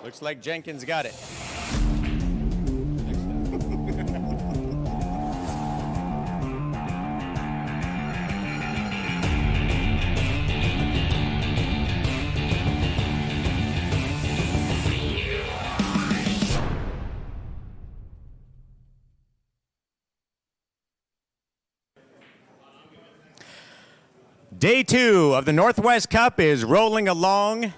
Looks like Jenkins got it. Day 2 of the Northwest Cup is rolling along.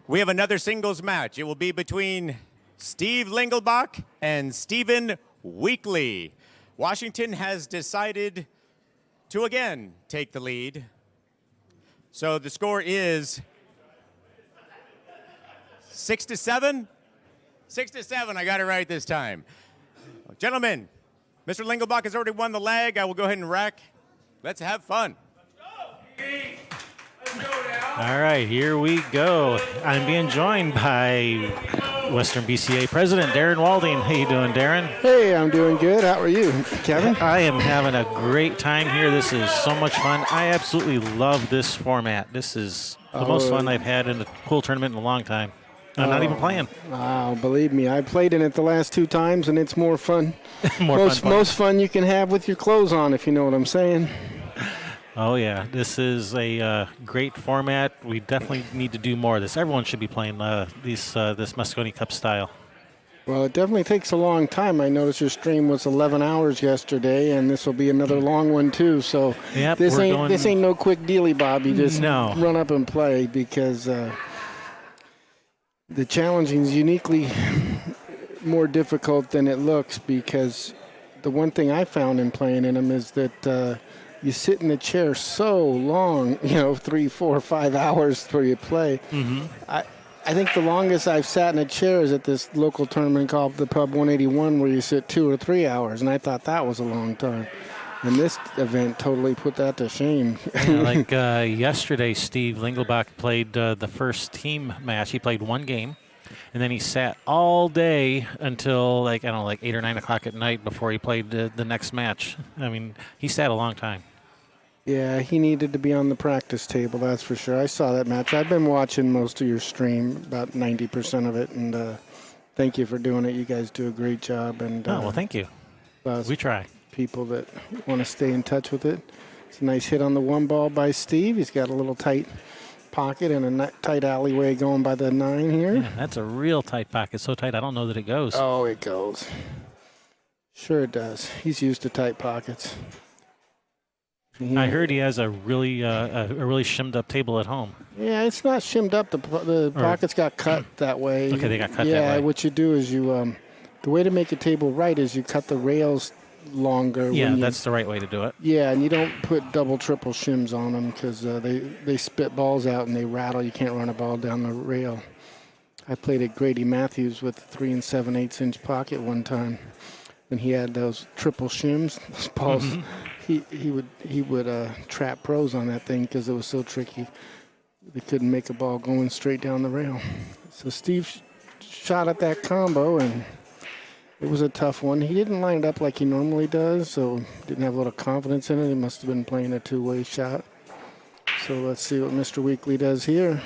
We have another singles match. It will be between Steve Lingelbach and Stephen Weekly. Washington has decided to again take the lead. So the score is 6-7? 6-7, I got it right this time. Gentlemen, Mr. Lingelbach has already won the leg. I will go ahead and rack. Let's have fun. All right, here we go. I'm being joined by Western BCA President Darren Walding. How you doing, Darren? Hey, I'm doing good. How are you, Kevin? I am having a great time here. This is so much fun. I absolutely love this format. This is the most fun I've had in a pool tournament in a long time. I'm not even playing. Wow, believe me, I played in it the last 2 times, and it's more fun. Most fun you can have with your clothes on, if you know what I'm saying. Oh, yeah. This is a great format. We definitely need to do more of this. Everyone should be playing this Mosconi Cup style. Well, it definitely takes a long time. I noticed your stream was 11 hours yesterday, and this will be another long one, too. So yep, this ain't no quick dealy, Bob. You just run up and play because the challenging is uniquely more difficult than it looks, because the one thing I found in playing in them is that you sit in the chair so long, 3, 4, 5 hours before you play. Mm-hmm. I think the longest I've sat in a chair is at this local tournament called the Pub 181, where you sit 2 or 3 hours, and I thought that was a long time. And this event totally put that to shame. Yesterday, Steve Lingelbach played the first team match. He played 1 game, and then he sat all day until 8 or 9 o'clock at night before he played the next match. I mean, he sat a long time. Yeah, he needed to be on the practice table, that's for sure. I saw that match. I've been watching most of your stream, about 90% of it, and thank you for doing it. You guys do a great job. And well, thank you. We try. People that want to stay in touch with it. It's a nice hit on the 1 ball by Steve. He's got a little tight pocket and a tight alleyway going by the 9 here. Yeah, that's a real tight pocket. So tight, I don't know that it goes. Oh, it goes. Sure it does. He's used to tight pockets. I heard he has a really shimmed up table at home. Yeah, it's not shimmed up. The pockets got cut that way. Okay, they got cut that way. Yeah, what you do is the way to make a table right is you cut the rails longer. Yeah, that's the right way to do it. Yeah, and you don't put double, triple shims on them because they spit balls out and they rattle. You can't run a ball down the rail. I played at Grady Matthews with a 3 7/8 inch pocket one time, and he had those triple shims. Those balls. Mm-hmm. He would trap pros on that thing because it was so tricky. They couldn't make a ball going straight down the rail. So Steve shot at that combo, and it was a tough one. He didn't line it up like he normally does, so didn't have a lot of confidence in it. He must have been playing a 2-way shot. So let's see what Mr. Weekly does here.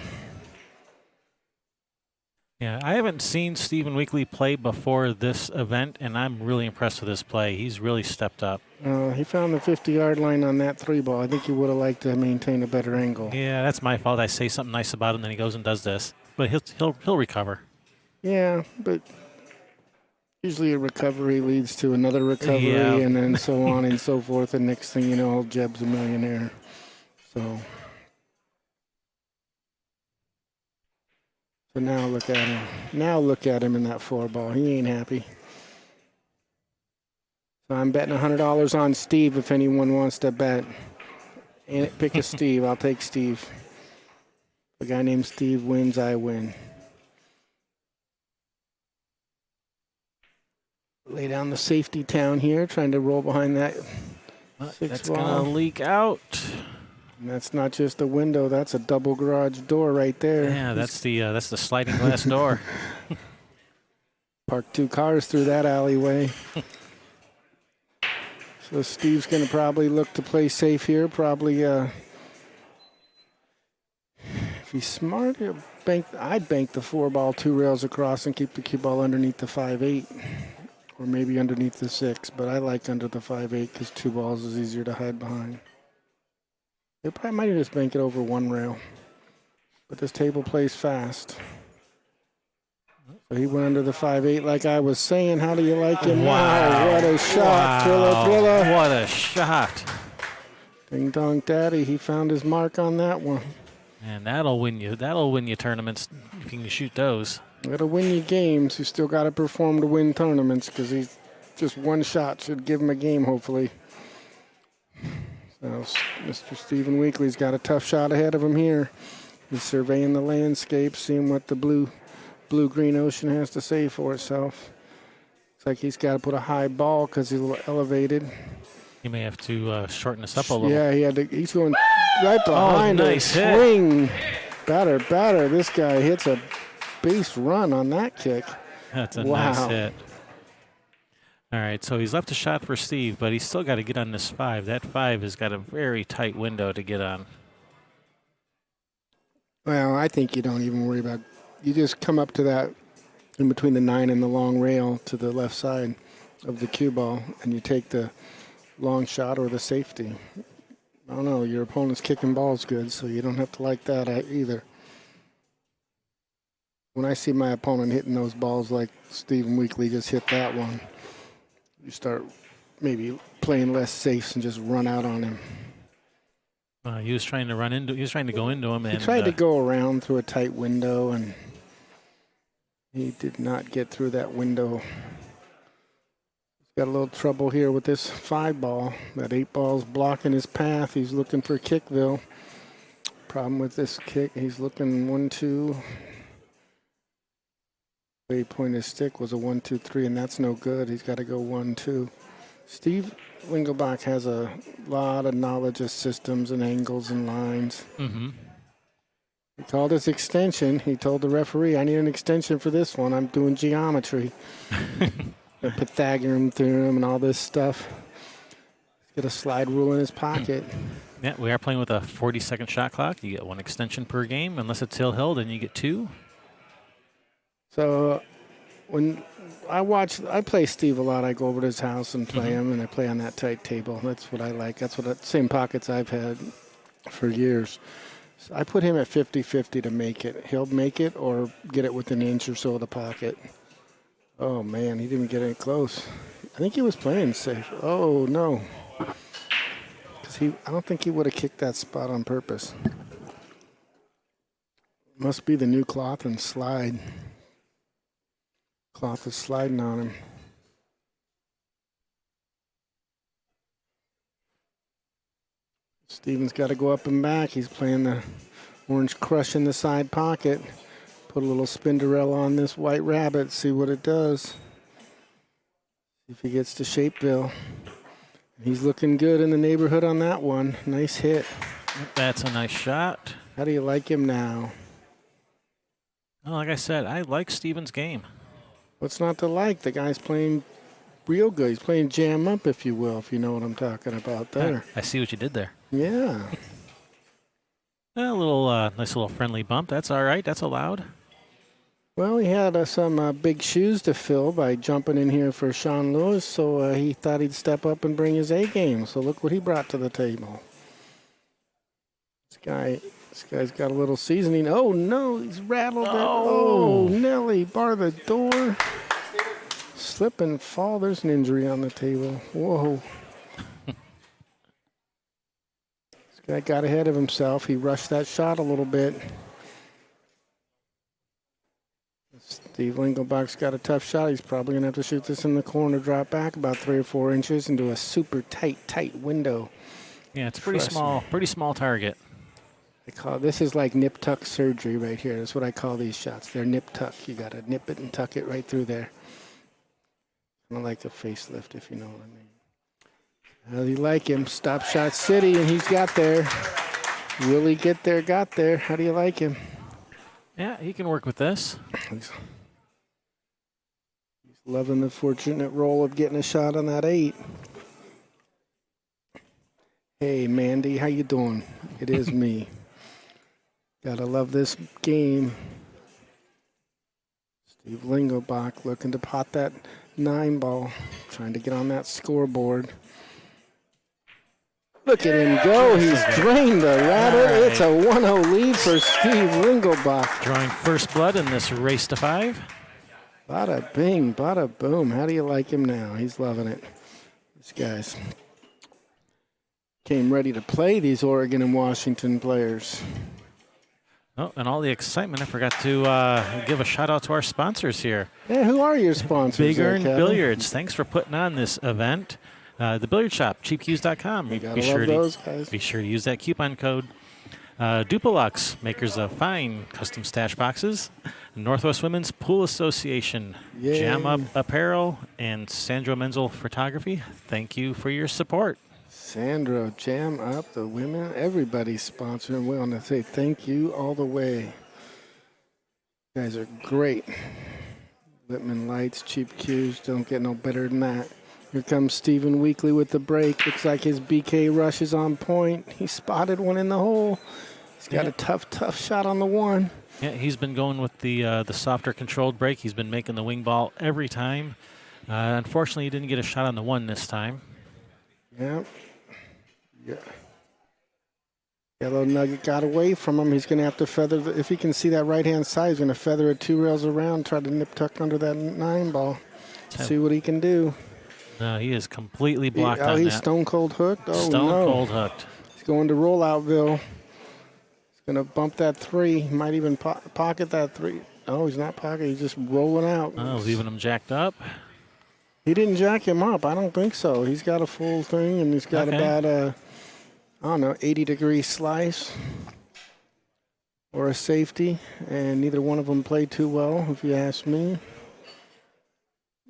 Yeah, I haven't seen Stephen Weekly play before this event, and I'm really impressed with his play. He's really stepped up. He found the 50-yard line on that 3 ball. I think he would have liked to maintain a better angle. Yeah, that's my fault. I say something nice about him, then he goes and does this. But he'll recover. Yeah, but usually a recovery leads to another recovery, and then so on and so forth. And next thing you know, Jeb's a millionaire. So now look at him. Now look at him in that 4 ball. He ain't happy. So I'm betting $100 on Steve if anyone wants to bet. And pick a Steve. I'll take Steve. The guy named Steve wins, I win. Lay down the safety town here, trying to roll behind that 6 That's ball. going to leak out. And that's not just a window. That's a double garage door right there. Yeah, that's the sliding glass door. Parked 2 cars through that alleyway. So Steve's going to probably look to play safe here. Probably, if he's smart, he'll I'd bank the 4-ball 2 rails across and keep the cue ball underneath the 5-8, or maybe underneath the 6. But I like under the 5-8 because 2 balls is easier to hide behind. They probably might just bank it over 1 rail, but this table plays fast. So he went under the 5-8 like I was saying. How do you like him now? What a shot. Thriller, thriller. What a shot. Ding dong daddy, he found his mark on that one. And that'll win you. That'll win you tournaments if you can shoot those. It'll win you games. You still got to perform to win tournaments because he's just 1 shot should give him a game, hopefully. So Mr. Stephen Weekly's got a tough shot ahead of him here. He's surveying the landscape, seeing what the blue-green ocean has to say for itself. Looks like he's got to put a high ball because he's a little elevated. He may have to shorten this up a little. Yeah, he's going right behind nice it. Swing. Batter. This guy hits a base run on that kick. That's a nice hit. All right, so he's left a shot for Steve, but he's still got to get on this 5. That 5 has got a very tight window to get on. Well, I think you don't even worry about. You just come up to that in between the 9 and the long rail to the left side of the cue ball, and you take the long shot or the safety. I don't know. Your opponent's kicking balls good, so you don't have to like that either. When I see my opponent hitting those balls like Stephen Weekly just hit that one, you start maybe playing less safes and just run out on him. He was trying to go into him. He tried to go around through a tight window, and he did not get through that window. Got a little trouble here with this 5 ball. That 8 ball's blocking his path. He's looking for Kickville. Problem with this kick, he's looking 1-2. The way he pointed his stick was a 1-2-3, and that's no good. He's got to go 1-2. Steve Lingelbach has a lot of knowledge of systems and angles and lines. Mm-hmm. He called his extension. He told the referee, I need an extension for this one. I'm doing geometry. The Pythagorean theorem and all this stuff. He's got a slide rule in his pocket. Yeah, we are playing with a 40-second shot clock. You get 1 extension per game. Unless it's hill, then you get 2. So when I play Steve a lot. I go over to his house and play him, and I play on that tight table. That's what I like. That's same pockets I've had for years. So I put him at 50-50 to make it. He'll make it or get it within an inch or so of the pocket. Oh, man, he didn't get any close. I think he was playing safe. Oh, no. I don't think he would have kicked that spot on purpose. Must be the new cloth and slide. Cloth is sliding on him. Steven's got to go up and back. He's playing the orange crush in the side pocket. Put a little Spinderella on this white rabbit, see what it does. See if he gets to Shapeville. He's looking good in the neighborhood on that one. Nice hit. That's a nice shot. How do you like him now? Well, like I said, I like Steven's game. What's not to like? The guy's playing real good. He's playing jam up, if you will, if you know what I'm talking about there. I see what you did there. Yeah. A little nice little friendly bump. That's all right. That's allowed. Well, he had some big shoes to fill by jumping in here for Sean Lewis, so he thought he'd step up and bring his A game. So look what he brought to the table. This guy's got a little seasoning. Oh, no, he's rattled it. Oh, Nelly, bar the door. Slip and fall. There's an injury on the table. Whoa. This guy got ahead of himself. He rushed that shot a little bit. Steve Lingelbach's got a tough shot. He's probably going to have to shoot this in the corner, drop back about 3 or 4 inches into a super tight window. Yeah, it's pretty small target. This is like nip tuck surgery right here. That's what I call these shots. They're nip tuck. You got to nip it and tuck it right through there. Kind of like a facelift, if you know what I mean. How do you like him? Stop shot city, and he's got there. Will he get there? Got there. How do you like him? Yeah, he can work with this. He's loving the fortunate role of getting a shot on that 8. Hey, Mandy, how you doing? It is me. Gotta love this game. Steve Lingelbach looking to pot that 9 ball, trying to get on that scoreboard. Look at him go. He's drained the rabbit. Right. It's a 1-0 lead for Steve Lingelbach. Drawing first blood in this race to 5. Bada bing, bada boom. How do you like him now? He's loving it. These guys came ready to play, these Oregon and Washington players. Oh, and all the excitement, I forgot to give a shout out to our sponsors here. Yeah, who are your sponsors? Big there, Earn Kevin? Billiards. Thanks for putting on this event. The billiard shop, cheapcues.com. You gotta love those guys. Be sure to use that coupon code. Dupalux, makers of fine custom stash boxes. Northwest Women's Pool Association, Yay. Jam Up Apparel, and Sandro Menzel Photography. Thank you for your support. Sandro, Jam Up, the women, everybody's sponsoring. We want to say thank you all the way. You guys are great. Littman Lights, Cheap Cues, don't get no better than that. Here comes Stephen Weekly with the break. Looks like his BK rush is on point. He spotted one in the hole. He's got a tough shot on the 1. Yeah, he's been going with the softer controlled break. He's been making the wing ball every time. Unfortunately, he didn't get a shot on the 1 this time. Yeah. Yellow Nugget got away from him. He's going to have to feather, if he can see that right-hand side, he's going to feather it 2 rails around, try to nip tuck under that 9 ball. See what he can do. No, he is completely blocked on he's that. stone cold hooked. Oh, Stone no. cold hooked. He's going to rolloutville. He's going to bump that 3. He might even pocket that 3. Oh, he's not pocketing. He's just rolling out. Oh, leaving him jacked up. He didn't jack him up. I don't think so. He's got a full thing, and he's got about a, 80-degree slice or a safety, and neither one of them played too well, if you ask me.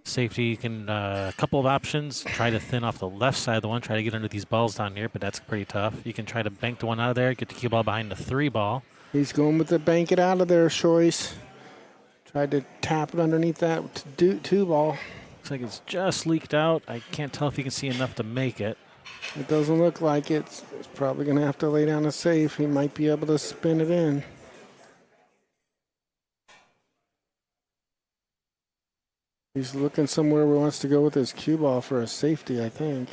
Safety, you can, a couple of options. Try to thin off the left side of the 1. Try to get under these balls down here, but that's pretty tough. You can try to bank the 1 out of there, get the cue ball behind the 3 ball. He's going with the bank it out of there choice. Tried to tap it underneath that 2 ball. Looks like it's just leaked out. I can't tell if you can see enough to make it. It doesn't look like it. It's probably going to have to lay down a safe. He might be able to spin it in. He's looking somewhere where he wants to go with his cue ball for a safety, I think.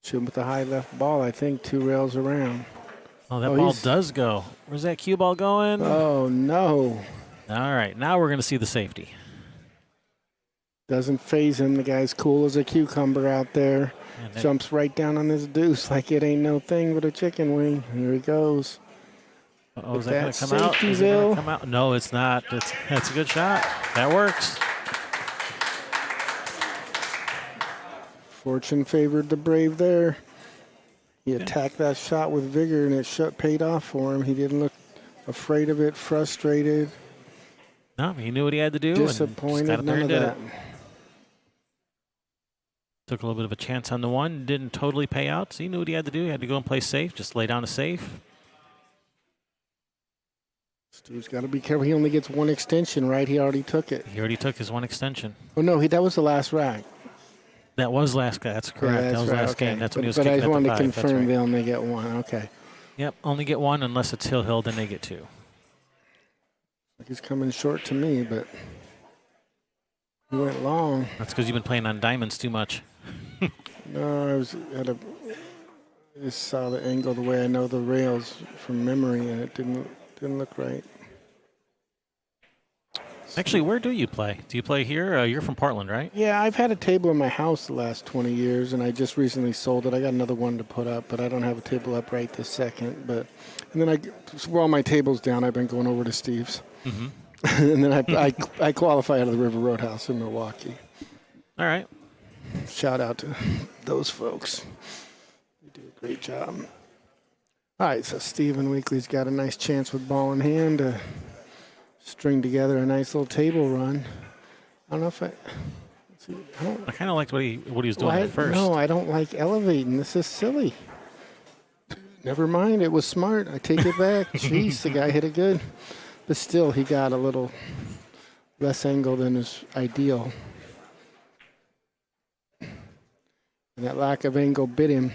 Shoot with the high left ball, I think, 2 rails around. Oh, that ball does go. Where's that cue ball going? Oh, no. All right, now we're going to see the safety. Doesn't phase him. The guy's cool as a cucumber out there. Jumps right down on this deuce like it ain't no thing but a chicken wing. Here he goes. Oh, is that going to come out? Is it gonna come out? No, it's not. That's a good shot. That works. Fortune favored the Brave there. He attacked that shot with vigor, and it paid off for him. He didn't look afraid of it, frustrated. No, he knew what he had to do. Disappointed, and just got up there none and of did that. it. Took a little bit of a chance on the 1. Didn't totally pay out. So he knew what he had to do. He had to go and play safe. Just lay down a safe. Steve's got to be careful. He only gets 1 extension, right? He already took it. He already took his 1 extension. Oh, no, that was the last rack. That was last game. That's correct. Yeah, that was right, last game. That's when he was But kicking I just at the wanted to 5. That's confirm right. they only get 1. Okay. Yep, only get 1 unless it's hill, then they get 2. He's coming short to me, but he went long. That's because you've been playing on diamonds too much. No, I just saw the angle the way I know the rails from memory, and it didn't look right. Actually, where do you play? Do you play here? You're from Portland, right? Yeah, I've had a table in my house the last 20 years, and I just recently sold it. I got another one to put up, but I don't have a table up right this second. And then while my table's down, I've been going over to Steve's. Mm-hmm. And then I qualify out of the River Roadhouse in Milwaukee. All right. Shout out to those folks. They do a great job. All right, so Stephen Weekly's got a nice chance with ball in hand to string together a nice little table run. I don't know if I kind of liked what he was doing at first. No, I don't like elevating. This is silly. Never mind, it was smart. I take it back. Jeez, the guy hit it good. But still, he got a little less angle than is ideal. And that lack of angle bit him.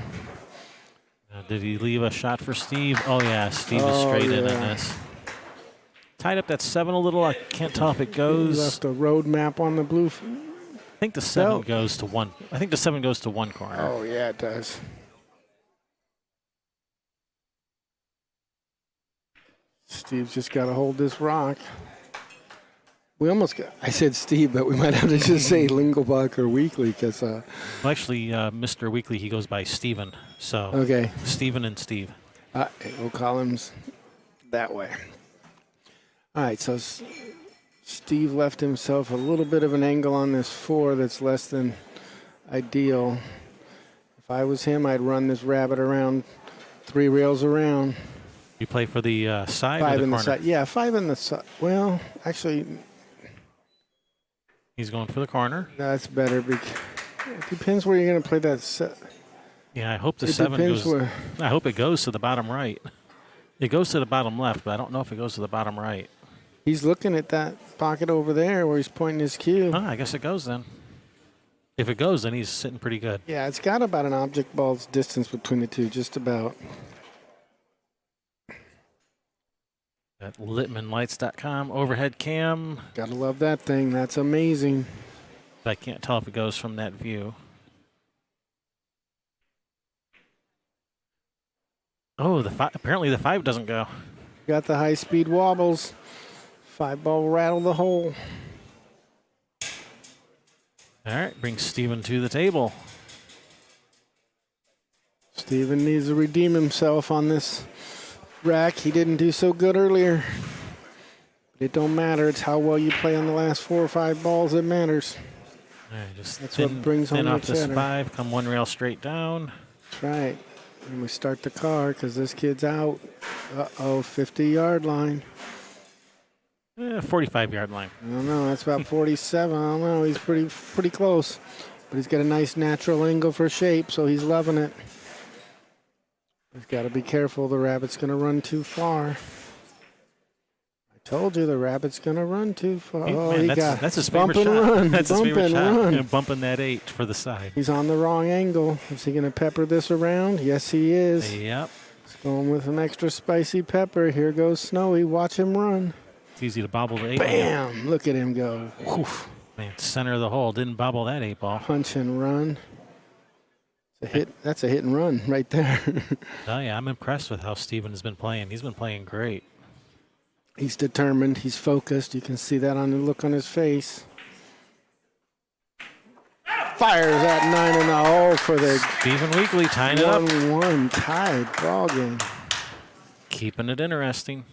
Did he leave a shot for Steve? Oh, yeah. Steve is straight in on this. Tied up that 7 a little. I can't tell if it He goes. left a road map on the blue. I think the 7 goes to one. I think the 7 goes to one corner. Oh, yeah, it does. Steve's just got to hold this rock. We almost got, I said Steve, but we might have to just say Lingelbach or Weekly because. Well, actually, Mr. Weekly, he goes by Steven. So, okay. Steven and Steve. We'll call him that way. All right, so Steve left himself a little bit of an angle on this 4 that's less than ideal. If I was him, I'd run this rabbit around 3 rails around. You play for the side 5 or the in corner? the side. Yeah, 5 in the side. Well, actually, He's going for the corner. that's better. Because it depends where you're going to play that set. Yeah, I hope the It 7 depends goes. where. I hope it goes to the bottom right. It goes to the bottom left, but I don't know if it goes to the bottom right. He's looking at that pocket over there where he's pointing his cue. I guess it goes then. If it goes, then he's sitting pretty good. Yeah, it's got about an object ball's distance between the two, just about. At LittmanLights.com overhead cam. Gotta love that thing. That's amazing. I can't tell if it goes from that view. Oh, apparently the 5 doesn't go. Got the high-speed wobbles. 5-ball will rattle the hole. All right, brings Steven to the table. Steven needs to redeem himself on this rack. He didn't do so good earlier. But it don't matter. It's how well you play on the last 4 or 5 balls that matters. All right, just That's what brings home off the this cheddar. 5, come 1 rail straight down. That's right. And we start the car because this kid's out. 50-yard line. 45-yard line. I don't know. That's about 47. I don't know. He's pretty close. But he's got a nice natural angle for shape, so he's loving it. He's got to be careful. The rabbit's going to run too far. I told you the rabbit's going to run too far. That's his bump favorite and shot. run. That's his Bump favorite and shot. run. Bumping that 8 for the side. He's on the wrong angle. Is he going to pepper this around? Yes, he is. Yep. He's going with an extra spicy pepper. Here goes Snowy. Watch him run. It's easy to bobble the 8. Bam! Look at him go. Oof. Man, center of the hole. Didn't bobble that 8 ball. Punch and run. It's a hit. That's a hit and run right there. Oh, yeah, I'm impressed with how Steven has been playing. He's been playing great. He's determined. He's focused. You can see that on the look on his face. Fires that 9 in the hole for the Steven Weekly tying it up. 1-1 tied ball game. Keeping it interesting.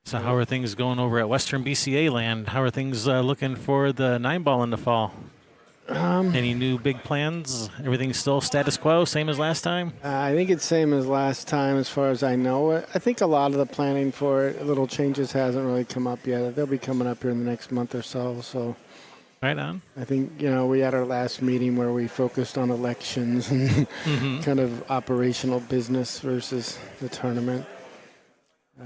So how are things going over at Western BCA land? How are things looking for the 9-ball in the fall? Any new big plans? Everything's still status quo, same as last time? I think it's same as last time as far as I know. I think a lot of the planning for it, little changes hasn't really come up yet. They'll be coming up here in the next month or so. So Right on. I think, we had our last meeting where we focused on elections and kind of operational business versus the tournament.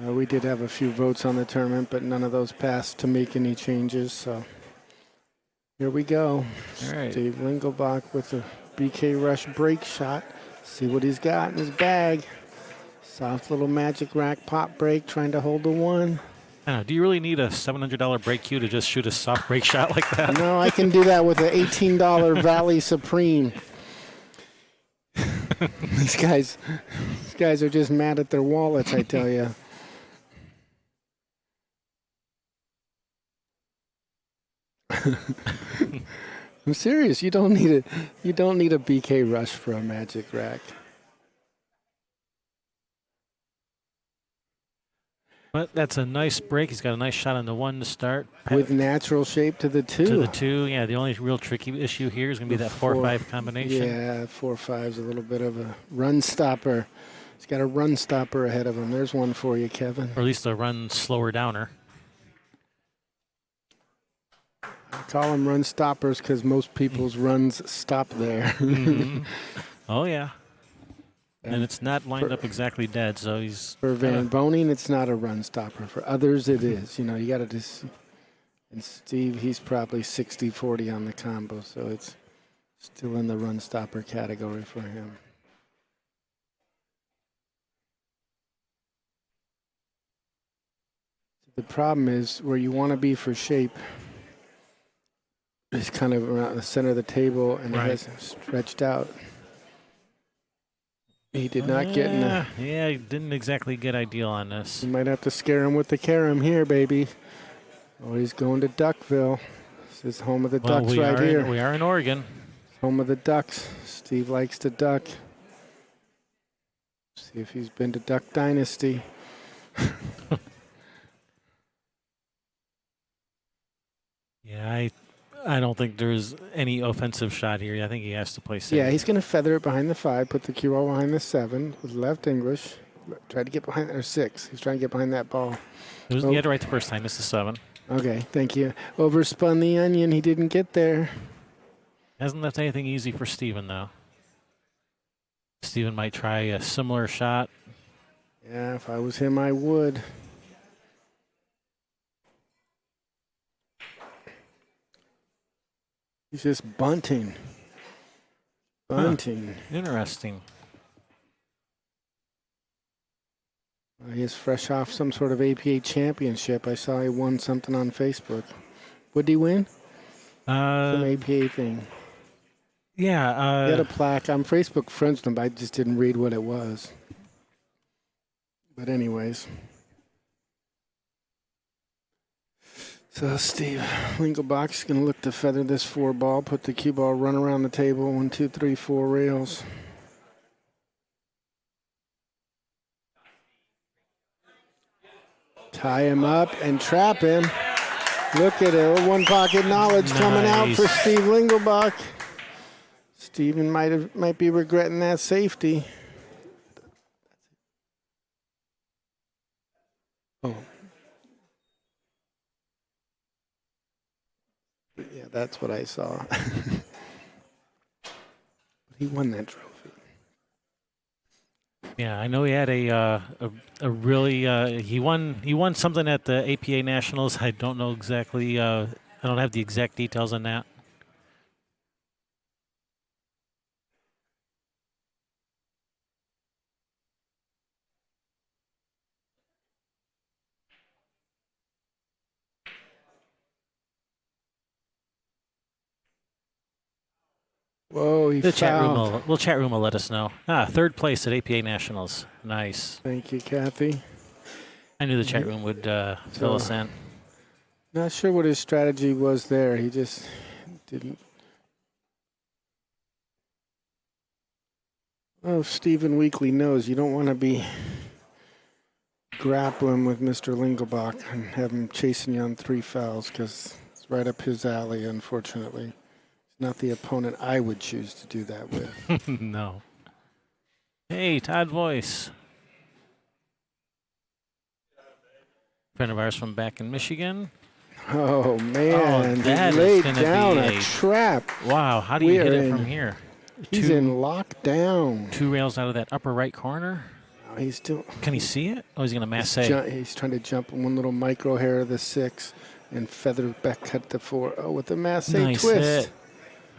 We did have a few votes on the tournament, but none of those passed to make any changes. So here we go. All right. Steve Lingelbach with a BK Rush break shot. See what he's got in his bag. Soft little magic rack pop break, trying to hold the 1. I don't know, do you really need a $700 break cue to just shoot a soft break shot like that? No, I can do that with an $18 Valley Supreme. These guys are just mad at their wallets, I tell you. I'm serious. You don't need a BK Rush for a magic rack. But that's a nice break. He's got a nice shot on the 1 to start. With natural shape to the 2. To the 2, yeah. The only real tricky issue here is going to be that 4-5 combination. Yeah, 4-5 is a little bit of a run stopper. He's got a run stopper ahead of him. There's one for you, Kevin. Or at least a run slower downer. I call them run stoppers because most people's runs stop there. Oh, yeah. And it's not lined up exactly dead, so he's... For Van Boning, it's not a run stopper. For others, it is. You know, you got to just... And Steve, he's probably 60-40 on the combo, so it's still in the run stopper category for him. The problem is where you want to be for shape is kind of around the center of the table, and Right. it has stretched out. He did not get in the... Yeah, he didn't exactly get ideal on this. You might have to scare him with the carom here, baby. Oh, he's going to Duckville. This is home of the Ducks right here. We are in Oregon. Home of the Ducks. Steve likes to duck. See if he's been to Duck Dynasty. Yeah, I don't think there's any offensive shot here. I think he has to play safe. Yeah, he's going to feather it behind the 5, put the cue ball behind the 7 with left English. Try to get behind, or 6. He's trying to get behind that ball. He had it right the first time. It's the 7. Okay, thank you. Overspun the onion. He didn't get there. Hasn't left anything easy for Steven, though. Steven might try a similar shot. Yeah, if I was him, I would. He's just bunting. Bunting. Huh. Interesting. He's fresh off some sort of APA championship. I saw he won something on Facebook. What did he win? Some APA thing. Yeah. He had a plaque. I'm Facebook friends with him, but I just didn't read what it was. But anyways. So Steve Lingelbach's going to look to feather this 4 ball, put the cue ball, run around the table, 1, 2, 3, 4 rails. Tie him up and trap him. Look at it, one pocket knowledge coming out for Steve Lingelbach. Steven might be regretting that safety. Oh. Yeah, that's what I saw. He won that trophy. Yeah, I know he had a really he won something at the APA Nationals. I don't know exactly. I don't have the exact details on that. Whoa, he The fouled. chat room will let us know. 3rd place at APA Nationals. Nice. Thank you, Kathy. I knew the chat room would fill us in. Not sure what his strategy was there. He just didn't. Oh, Stephen Weekly knows you don't want to be grappling with Mr. Lingelbach and have him chasing you on 3 fouls because it's right up his alley, unfortunately. Not the opponent I would choose to do that with. No. Hey, Todd Voice. Friend of ours from back in Michigan. Oh, man. That he is laid gonna down be a trap. Wow, how do you hit it from here? He's in lockdown. 2 rails out of that upper right corner. Oh, he's still. Can he see it? Oh, he's going to masse. He's trying to jump one little micro hair of the 6 and feather back cut the 4. Oh, with the masse Nice twist. hit.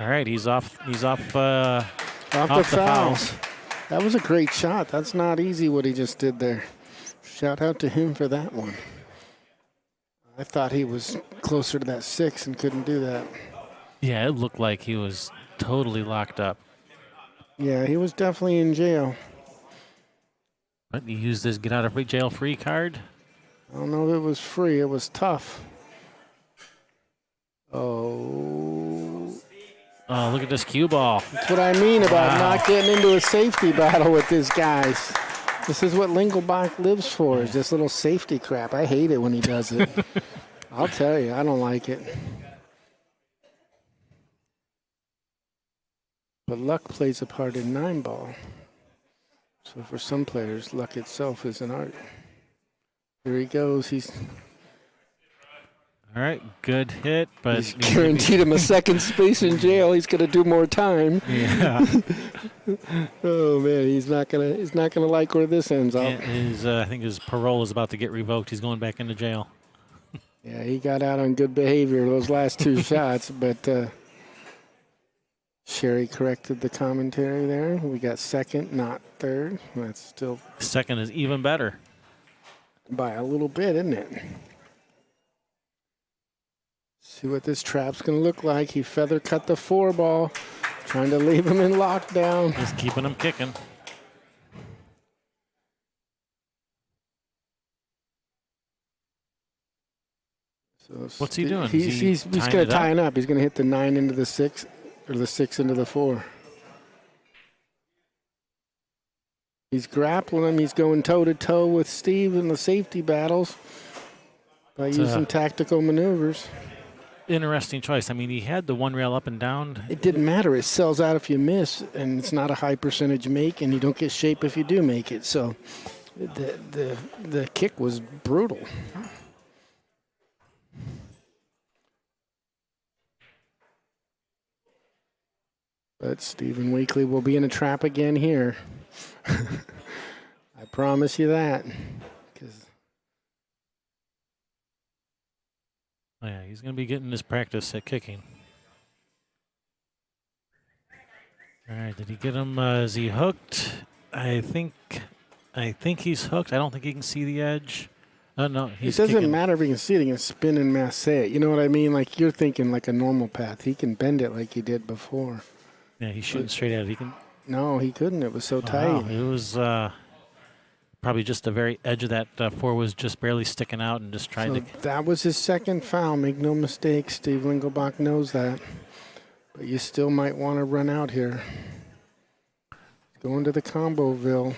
All right, he's off Off the fouls. That was a great shot. That's not easy what he just did there. Shout out to him for that one. I thought he was closer to that 6 and couldn't do that. Yeah, it looked like he was totally locked up. Yeah, he was definitely in jail. But he used his get out of jail free card. I don't know if it was free. It was tough. Oh. Oh, look at this cue ball. That's what I mean about not getting into a safety battle with these guys. This is what Lingelbach lives for, is this little safety crap. I hate it when he does it. I'll tell you, I don't like it. But luck plays a part in 9-ball. So for some players, luck itself is an art. Here he goes. He's All right, good hit, but He's guaranteed him a second space in jail. He's going to do more time. Yeah. Oh man, he's not gonna like where this ends up. I think his parole is about to get revoked. He's going back into jail. Yeah, he got out on good behavior those last two shots, but Sherry corrected the commentary there. We got second, not third. That's still Second is even better. by a little bit, isn't it? See what this trap's going to look like. He feather cut the 4-ball, trying to leave him in lockdown. Just keeping him kicking. So What's he doing? He's going to tie it up. He's going to hit the 9 into the 6, or the 6 into the 4. He's grappling him. He's going toe-to-toe with Steve in the safety battles by using tactical maneuvers. Interesting choice. I mean, he had the one rail up and down. It didn't matter. It sells out if you miss, and it's not a high percentage make, and you don't get shape if you do make it. So the kick was brutal. But Stephen Weekly will be in a trap again here. I promise you that. Oh, yeah, he's going to be getting his practice at kicking. All right, did he get him? Is he hooked? I think he's hooked. I don't think he can see the edge. No, he's It doesn't kicking. matter if he can see it. He can spin and masse it. You know what I mean? Like you're thinking like a normal path. He can bend it like he did before. Yeah, he's shooting straight at it. He can. No, he couldn't. It was so tight. Wow, it was probably just the very edge of that 4 was just barely sticking out and just tried to. That was his second foul. Make no mistake. Steve Lingelbach knows that. But you still might want to run out here. Going to the Comboville.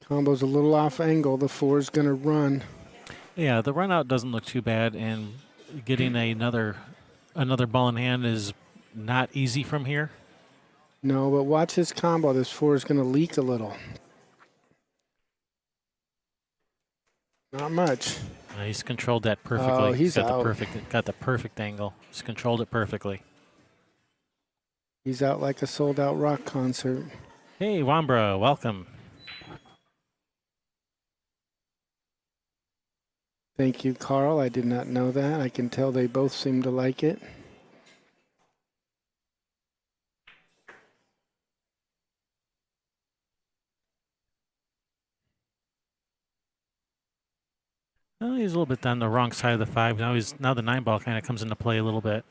Combo's a little off angle. The 4's going to run. Yeah, the run out doesn't look too bad, and getting another ball in hand is not easy from here. No, but watch his combo. This 4 is going to leak a little. Not much. He's controlled that perfectly. Oh, he's got out. Got the perfect angle. He's controlled it perfectly. He's out like a sold-out rock concert. Hey, Wambra, welcome. Thank you, Carl. I did not know that. I can tell they both seem to like it. Well, he's a little bit on the wrong side of the 5. Now the 9 ball kind of comes into play a little bit.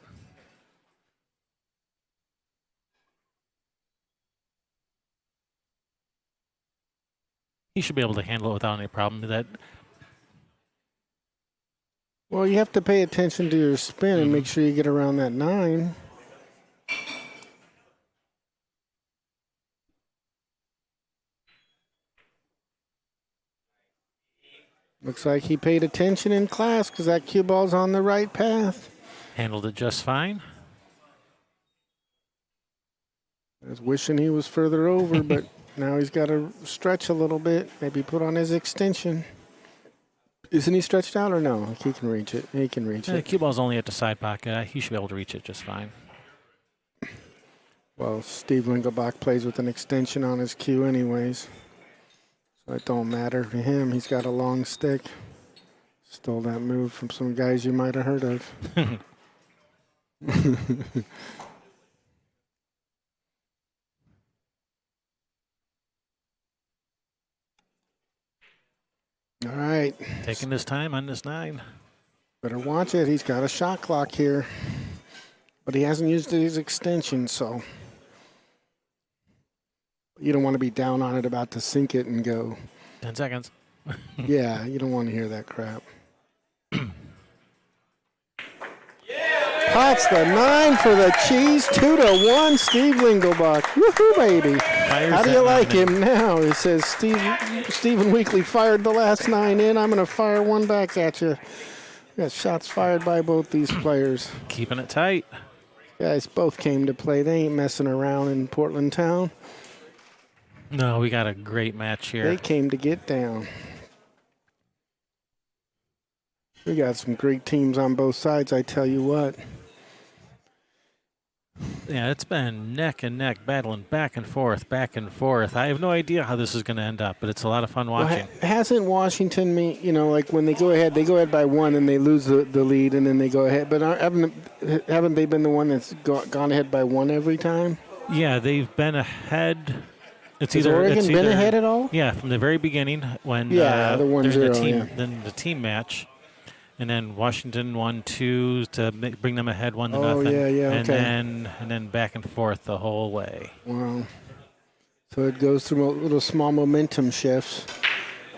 He should be able to handle it without any problem. Well, you have to pay attention to your spin and make sure you get around that 9. Looks like he paid attention in class because that cue ball's on the right path. Handled it just fine. I was wishing he was further over, but now he's got to stretch a little bit. Maybe put on his extension. Isn't he stretched out or no? He can reach it. He can reach The it. cue ball's only at the side pocket. He should be able to reach it just fine. Well, Steve Lingelbach plays with an extension on his cue anyways. So it don't matter for him. He's got a long stick. Stole that move from some guys you might have heard of. All right. Taking his time on this 9. Better watch it. He's got a shot clock here. But he hasn't used his extension, so you don't want to be down on it about to sink it and go. 10 seconds. Yeah, you don't want to hear that crap. Pots the 9 for the cheese. 2-1, Steve Lingelbach. Woohoo, baby. How do you like him now? It says Stephen Weekly fired the last 9 in. I'm going to fire one back at you. Got shots fired by both these players. Keeping it tight. Guys both came to play. They ain't messing around in Portland town. No, we got a great match here. They came to get down. We got some great teams on both sides, I tell you what. Yeah, it's been neck and neck battling back and forth, back and forth. I have no idea how this is going to end up, but it's a lot of fun watching. Well, hasn't Washington, like when they go ahead by one and they lose the lead and then they go ahead. But haven't they been the one that's gone ahead by one every time? Yeah, they've been ahead. Has Oregon been ahead at all? Yeah, from the very beginning when the 1-0, during the team, then the team match. And then Washington won 2 to bring them ahead 1-0. Oh, yeah, and okay. And then back and forth the whole way. Wow. So it goes through little small momentum shifts.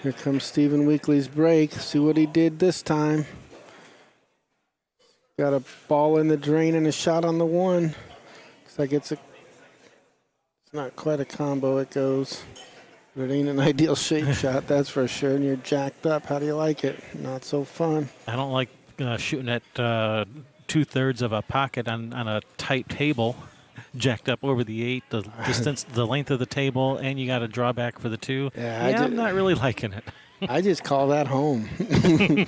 Here comes Stephen Weekly's break. See what he did this time. Got a ball in the drain and a shot on the one. Looks like it's not quite a combo, it goes. But it ain't an ideal shape shot, that's for sure. And you're jacked up. How do you like it? Not so fun. I don't like shooting at 2/3 of a pocket on a tight table, jacked up over the 8, the distance, the length of the table, and you got a drawback for the 2. Yeah, I'm not really liking it. I just call that home. You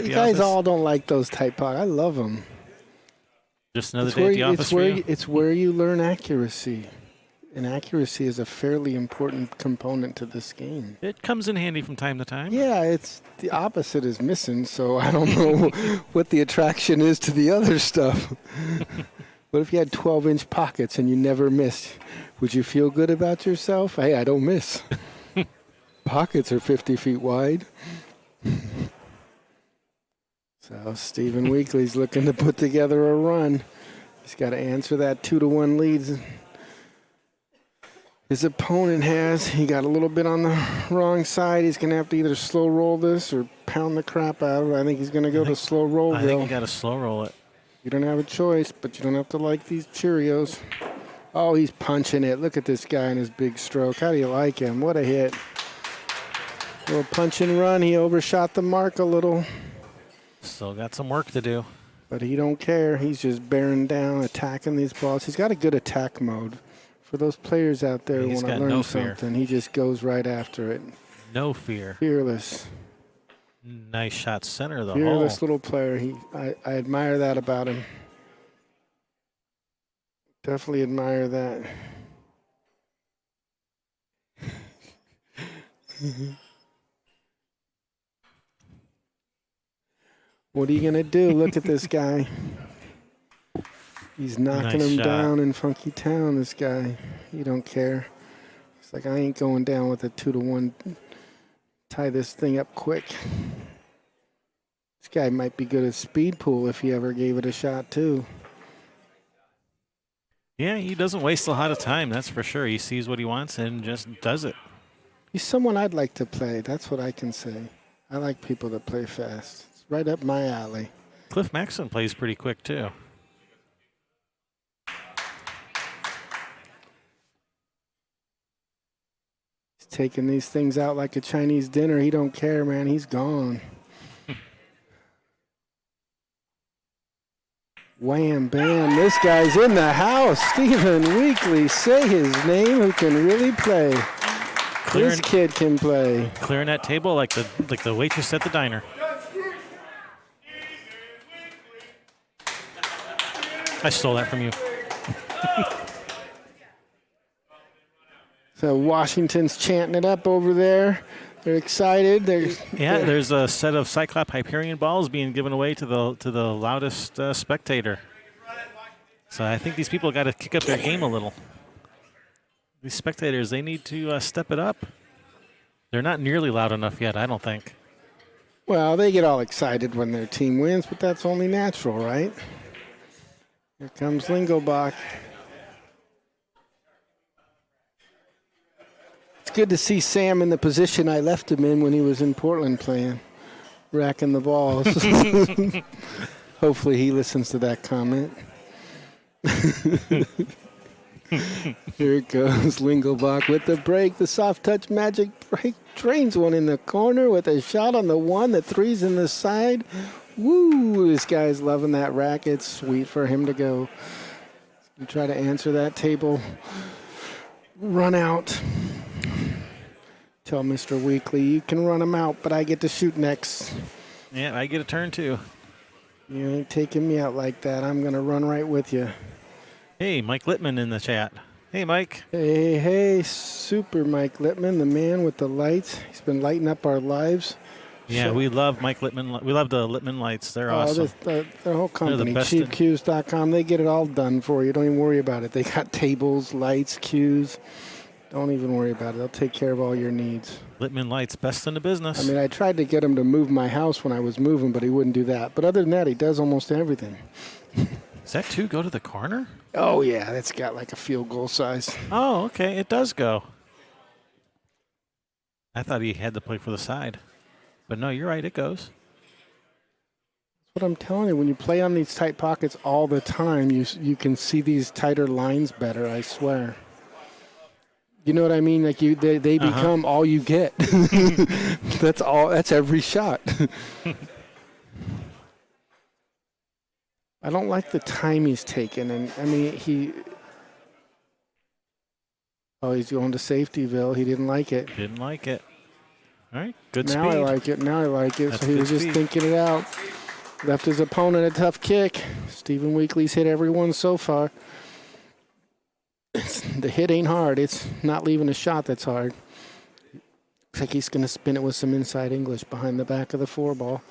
guys all don't like those tight pockets. I love them. Just another day at the office for you? It's where you learn accuracy. And accuracy is a fairly important component to this game. It comes in handy from time to time. Yeah, it's the opposite is missing, so I don't know what the attraction is to the other stuff. What if you had 12-inch pockets and you never missed? Would you feel good about yourself? Hey, I don't miss. Pockets are 50 feet wide. So Stephen Weekly's looking to put together a run. He's got to answer that 2-1 lead. His opponent he got a little bit on the wrong side. He's going to have to either slow roll this or pound the crap out of it. I think he's going to go to slow roll. I think you got to slow roll it. You don't have a choice, but you don't have to like these Cheerios. Oh, he's punching it. Look at this guy and his big stroke. How do you like him? What a hit. Little punch and run. He overshot the mark a little. Still got some work to do. But he don't care. He's just bearing down, attacking these balls. He's got a good attack mode. For those players out there who want to learn something, he just goes right after it. No fear. Fearless. Nice shot center of the hole. Fearless little player. I admire that about him. Definitely admire that. What are you going to do? Look at this guy. He's knocking him down in Funky Town, this guy. He don't care. He's like, I ain't going down with a 2-1. Tie this thing up quick. This guy might be good at speed pool if he ever gave it a shot, too. Yeah, he doesn't waste a lot of time, that's for sure. He sees what he wants and just does it. He's someone I'd like to play. That's what I can say. I like people that play fast. It's right up my alley. Cliff Maxson plays pretty quick, too. Taking these things out like a Chinese dinner. He don't care, man. He's gone. Wham, bam. This guy's in the house. Stephen Weekly, say his name, who can really play. This kid can play. Clearing that table like the waitress at the diner. I stole that from you. So Washington's chanting it up over there. They're excited. There's a set of Cyclop Hyperion balls being given away to the loudest spectator. So I think these people got to kick up their game a little. These spectators, they need to step it up. They're not nearly loud enough yet, I don't think. Well, they get all excited when their team wins, but that's only natural, right? Here comes Lingelbach. It's good to see Sam in the position I left him in when he was in Portland playing, racking the balls. Hopefully he listens to that comment. Here it goes, Lingelbach with the break. The soft touch magic break. Drains one in the corner with a shot on the one. The three's in the side. Woo, this guy's loving that rack. It's sweet for him to go. Try to answer that table. Run out. tell Mr. Weekly, you can run him out, but I get to shoot next. Yeah, I get a turn too. You ain't taking me out like that. I'm going to run right with you. Hey, Mike Littman in the chat. Hey, Mike. Hey, Super Mike Littman, the man with the lights. He's been lighting up our lives. Yeah, So- we love Mike Littman. We love the Littman lights. They're awesome. The whole company, best in- cheapcues.com, they get it all done for you. Don't even worry about it. They got tables, lights, cues. Don't even worry about it. They'll take care of all your needs. Littman lights, best in the business. I mean, I tried to get him to move my house when I was moving, but he wouldn't do that. But other than that, he does almost everything. Does that 2 go to the corner? Oh, yeah, that's got like a field goal size. Oh, okay. It does go. I thought he had to play for the side. But no, you're right. It goes. That's what I'm telling you. When you play on these tight pockets all the time, you can see these tighter lines better, I swear. You know what I mean? Like they become all you get. That's all. That's every shot. I don't like the time he's taking, and I mean he's going to safetyville. He didn't like it. Didn't like it. All right. Good Now speed. I like it. Now I like it. That's So he good was just speed. thinking it out. Left his opponent a tough kick. Stephen Weekly's hit everyone so far. The hit ain't hard. It's not leaving a shot that's hard. Looks like he's going to spin it with some inside English behind the back of the 4-ball.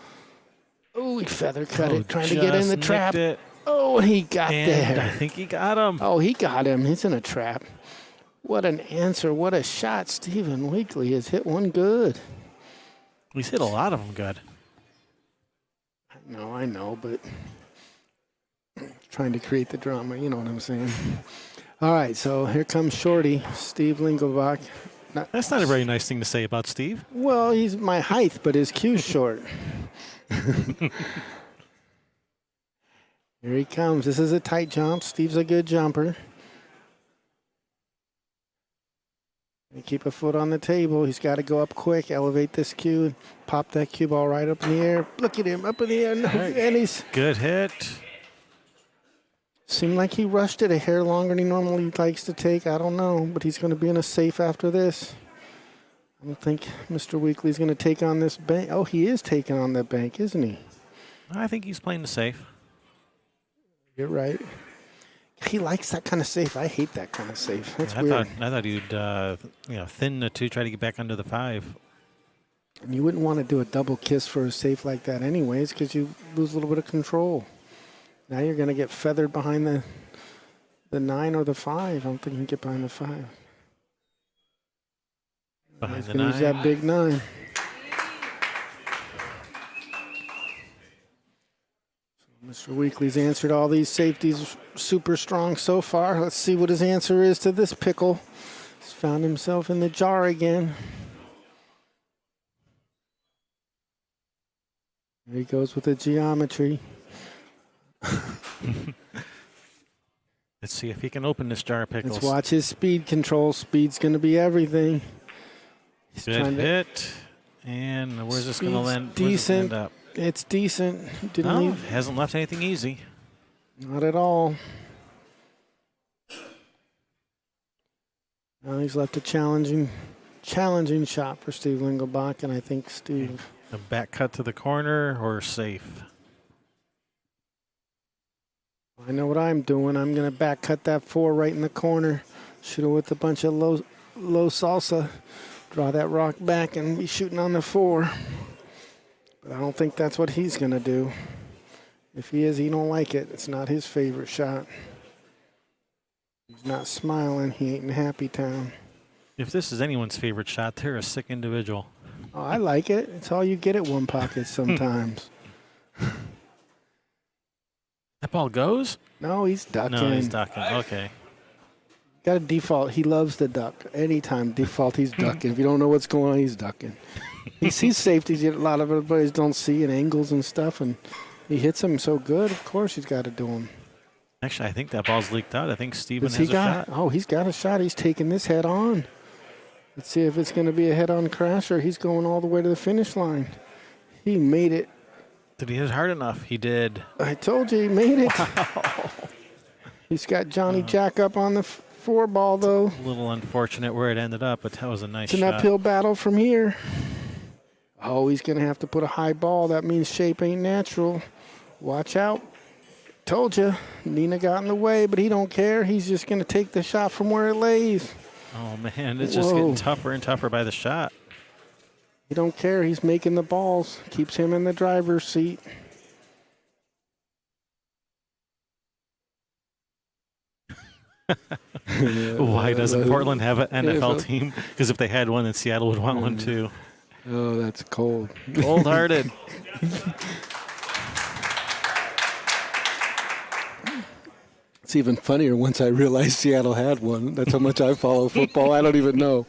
Oh, he feather cut it, trying to get in the just trap. nicked it. Oh, he got And I there. think he got him. Oh, he got him. He's in a trap. What an answer. What a shot. Stephen Weekly has hit one good. He's hit a lot of them good. No, I know, but trying to create the drama, you know what I'm saying. All right, so here comes Shorty, Steve Lingelbach. That's not a very nice thing to say about Steve. Well, he's my height, but his cue's short. Here he comes. This is a tight jump. Steve's a good jumper. Keep a foot on the table. He's got to go up quick, elevate this cue, and pop that cue ball right up in the air. Look at him, up in the air. No, and he's Good hit. seemed like he rushed it a hair longer than he normally likes to take. I don't know, but he's going to be in a safe after this. I don't think Mr. Weekly's going to take on this bank. Oh, he is taking on that bank, isn't he? I think he's playing the safe. You're right. He likes that kind of safe. I hate that kind of safe. That's I weird. thought he'd thin the 2, try to get back under the 5. And you wouldn't want to do a double kiss for a safe like that anyways because you lose a little bit of control. Now you're going to get feathered behind the 9 or the 5. I don't think you can get behind the 5. Behind He's the going to use 9. that big 9. Mr. Weekly's answered all these safeties super strong so far. Let's see what his answer is to this pickle. He's found himself in the jar again. There he goes with the geometry. Let's see if he can open this jar of pickles. Let's watch his speed control. Speed's going to be everything. He's Good trying to- hit. And where's this going to Speed's land? Where's this gonna decent. end up? It's decent. Didn't No, leave. hasn't left anything easy. Not at all. Now he's left a challenging shot for Steve Lingelbach, and I think Steve. A back cut to the corner or safe? I know what I'm doing. I'm going to back cut that 4 right in the corner. Shoot it with a bunch of low salsa. Draw that rock back and be shooting on the 4. But I don't think that's what he's going to do. If he is, he don't like it. It's not his favorite shot. He's not smiling. He ain't in happy town. If this is anyone's favorite shot, they're a sick individual. Oh, I like it. It's all you get at one pocket sometimes. That ball goes? No, he's ducking. No, he's ducking. Okay. Got a default. He loves to duck. Anytime default, he's ducking. If you don't know what's going on, he's ducking. He sees safeties that a lot of everybody don't see and angles and stuff, and he hits them so good. Of course, he's got to do them. Actually, I think that ball's leaked out. I think Steven What's has he a got? shot. Oh, he's got a shot. He's taking this head on. Let's see if it's going to be a head-on crash or he's going all the way to the finish line. He made it. Did he hit it hard enough? He did. I told you he made it. He's got Johnny Jack up on the 4-ball, though. A little unfortunate where it ended up, but that was a nice It's an shot. uphill battle from here. Oh, he's going to have to put a high ball. That means shape ain't natural. Watch out. Told you. Nina got in the way, but he don't care. He's just going to take the shot from where it lays. Oh, man, it's just getting tougher and tougher by the shot. He don't care. He's making the balls. Keeps him in the driver's seat. Why doesn't Portland have an NFL team? Because if they had one, then Seattle would want one too. Oh, that's cold. Cold-hearted. It's even funnier once I realized Seattle had one. That's how much I follow football. I don't even know.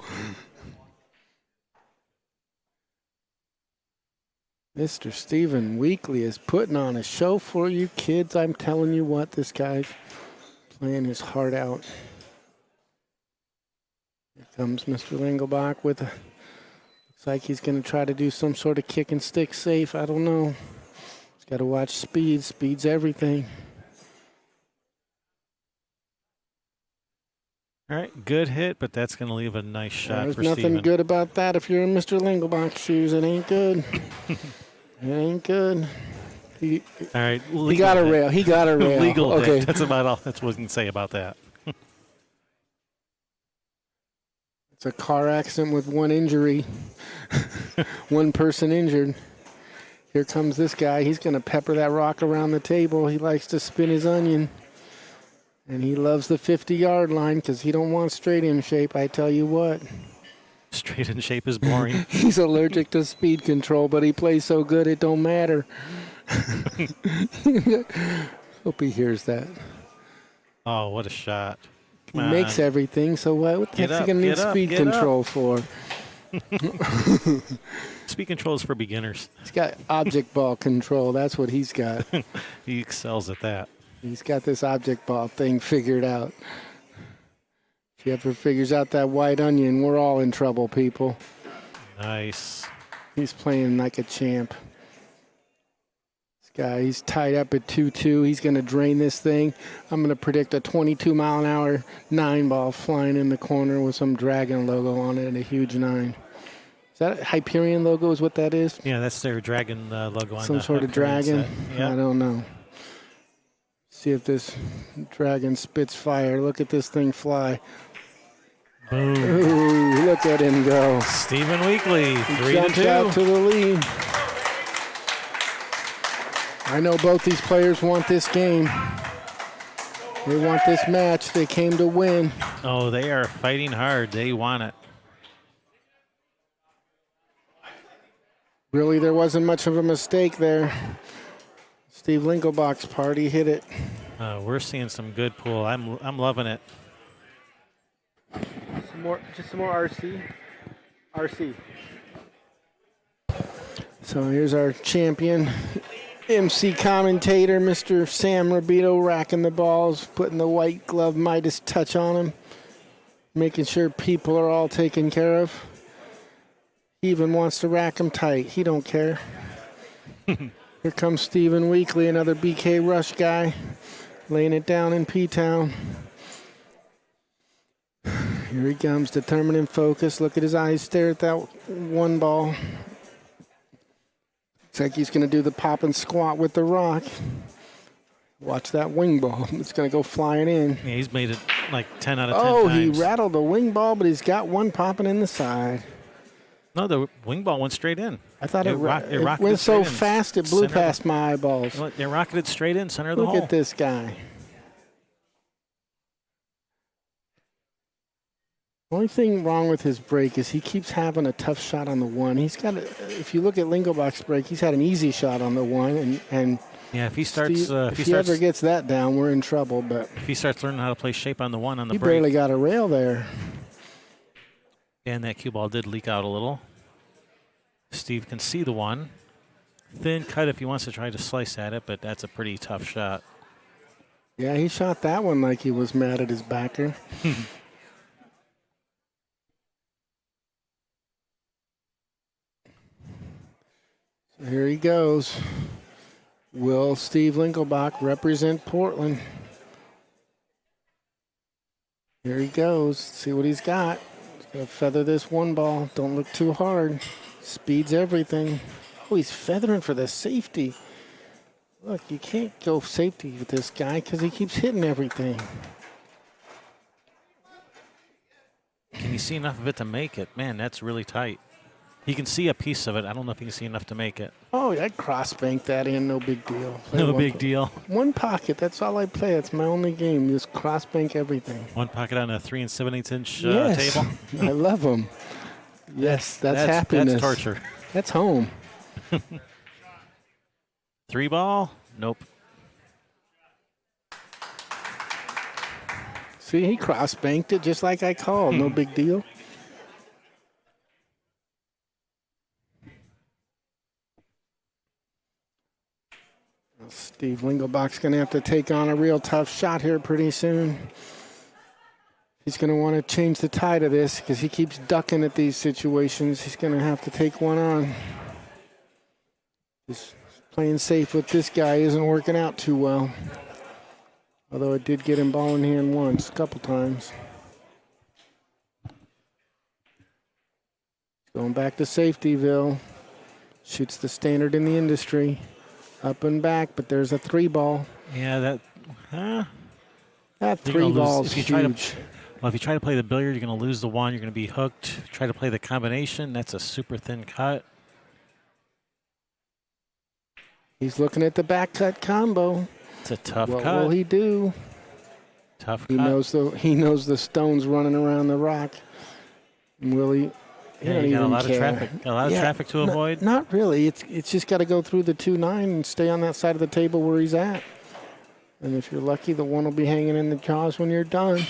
Mr. Stephen Weekly is putting on a show for you kids. I'm telling you what, this guy's playing his heart out. Here comes Mr. Lingelbach with a, looks like he's going to try to do some sort of kick and stick safe. I don't know. He's got to watch speed. Speed's everything. All right, good hit, but that's going to leave a nice shot There's for nothing Steven. good about that if you're in Mr. Lingelbach's shoes. It ain't good. It ain't good. He All right, he got a rail. He got a rail. Legal okay. hit. That's about all that's what we can say about that. It's a car accident with one injury. One person injured. Here comes this guy. He's going to pepper that rock around the table. He likes to spin his onion. And he loves the 50-yard line because he don't want straight in shape, I tell you what. Straight in shape is boring. He's allergic to speed control, but he plays so good it don't matter. Hope he hears that. Oh, what a shot. He makes everything, so what the heck's he going to need speed control for? Speed control is for beginners. He's got object ball control. That's what he's got. He excels at that. He's got this object ball thing figured out. If he ever figures out that white onion, we're all in trouble, people. Nice. He's playing like a champ. This guy, he's tied up at 2-2. He's going to drain this thing. I'm going to predict a 22-mile-an-hour 9-ball flying in the corner with some dragon logo on it and a huge 9. Is that a Hyperion logo is what that is? Yeah, that's their dragon logo on some the sort of Hyperion dragon? set. Yep. I don't know. See if this dragon spits fire. Look at this thing fly. Boom. Ooh, look at him go. Stephen Weekly, He jumped out 3-2. to the lead. I know both these players want this game. They want this match. They came to win. Oh, they are fighting hard. They want it. Really, there wasn't much of a mistake there. Steve Lingelbach's party hit it. We're seeing some good pool. I'm loving it. Just some more RC. RC. So here's our champion, MC commentator, Mr. Sam Rabito, racking the balls, putting the white glove Midas touch on him, making sure people are all taken care of. He even wants to rack them tight. He don't care. Here comes Stephen Weekly, another BK Rush guy, laying it down in P-Town. Here he comes, determined and focused. Look at his eyes stare at that one ball. Looks like he's going to do the pop and squat with the rock. Watch that wing ball. It's going to go flying in. Yeah, he's made it like 10 out of 10 Oh, times. he rattled the wing ball, but he's got one popping in the side. No, the wing ball went straight in. I thought it rocketed went so straight in. fast it blew Center- past my eyeballs. They rocketed straight in, center of the Look hole. at this guy. Only thing wrong with his break is he keeps having a tough shot on the one. He's got, if you look at Lingelbach's break, he's had an easy shot on the one, and Yeah, if he starts, Steve, if he ever gets that down, we're in trouble. But if he starts learning how to play shape on the one on the he break, barely got a rail there. and that cue ball did leak out a little. Steve can see the one. Thin cut if he wants to try to slice at it, but that's a pretty tough shot. Yeah, he shot that one like he was mad at his backer. So here he goes. Will Steve Lingelbach represent Portland? Here he goes. See what he's got. He's going to feather this one ball. Don't look too hard. Speed's everything. Oh, he's feathering for the safety. Look, you can't go safety with this guy because he keeps hitting everything. Can you see enough of it to make it? Man, that's really tight. He can see a piece of it. I don't know if he can see enough to make it. Oh, I'd cross-bank that in. No big deal. No big deal. One pocket. That's all I play. It's my only game. Just cross-bank everything. One pocket on a 3 7/8 inch Yes. table. I love them. Yes, that's happiness. That's torture. That's home. 3 ball? Nope. See, he cross-banked it just like I called. No big deal. Steve Lingelbach's going to have to take on a real tough shot here pretty soon. He's going to want to change the tide of this because he keeps ducking at these situations. He's going to have to take one on. Just playing safe with this guy isn't working out too well. Although it did get him ball in hand once, a couple times. Going back to safetyville. Shoots the standard in the industry. Up and back, but there's a 3 ball. Yeah, That 3 ball's huge. Well, if you try to play the billiard, you're going to lose the 1. You're going to be hooked. Try to play the combination. That's a super thin cut. He's looking at the back cut combo. It's a tough What cut. will he do? Tough He cut. knows the stones running around the rock. And will he? Yeah, you got a lot of traffic. A lot of traffic to avoid. Not really. It's just got to go through the 2-9 and stay on that side of the table where he's at. And if you're lucky, the 1 will be hanging in the jaws when you're done.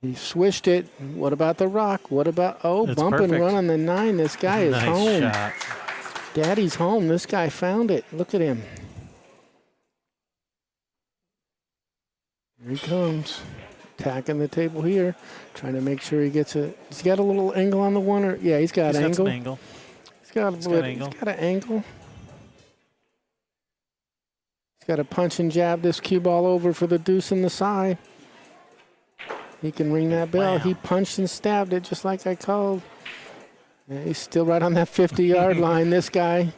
He swished it. What about the rock? What about That's bump and perfect. run on the 9? This guy is Nice home. shot. Daddy's home. This guy found it. Look at him. Here he comes. Attacking the table here. Trying to make sure he gets it. Has he got a little angle on the 1? Or yeah, he's got He's got angle. some angle. He's got angle. He's got an angle. He's got to punch and jab this cue ball over for the deuce in the side. He can ring that bell. Wow. He punched and stabbed it just like I called. Yeah, he's still right on that 50-yard line, this guy.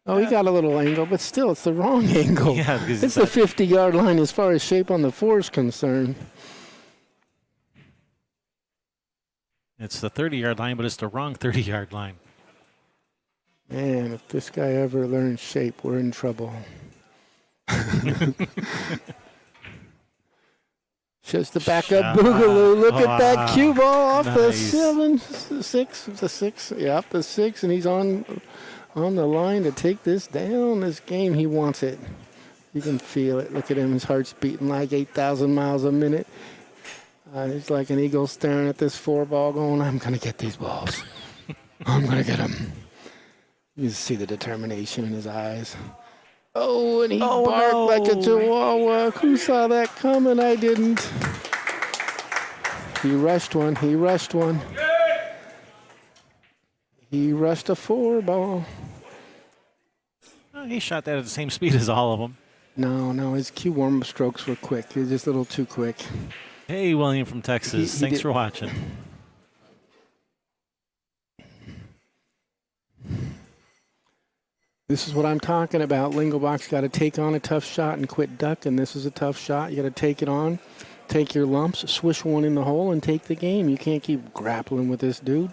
Oh, he got a little angle, but still, it's the wrong angle. Yeah, because It's the 50-yard line as far as shape on the 4 is concerned. it's the 30-yard line, but it's the wrong 30-yard line. Man, if this guy ever learns shape, we're in trouble. Just the backup boogaloo. Look at that cue ball off the Nice. 6. Yeah, off the 6, and he's on the line to take this down. This game, he wants it. You can feel it. Look at him. His heart's beating like 8,000 miles a minute. He's like an eagle staring at this 4 ball going, I'm going to get these balls. I'm going to get them. You see the determination in his eyes. Oh, and he barked like a chihuahua. Who saw that coming? I didn't. He rushed one. He rushed a 4 ball. He shot that at the same speed as all of them. No, his cue warm-up strokes were quick. He was just a little too quick. Hey, William from Texas. He Thanks did- for watching. This is what I'm talking about. Lingelbach's got to take on a tough shot and quit ducking. This is a tough shot. You got to take it on, take your lumps, swish one in the hole, and take the game. You can't keep grappling with this dude.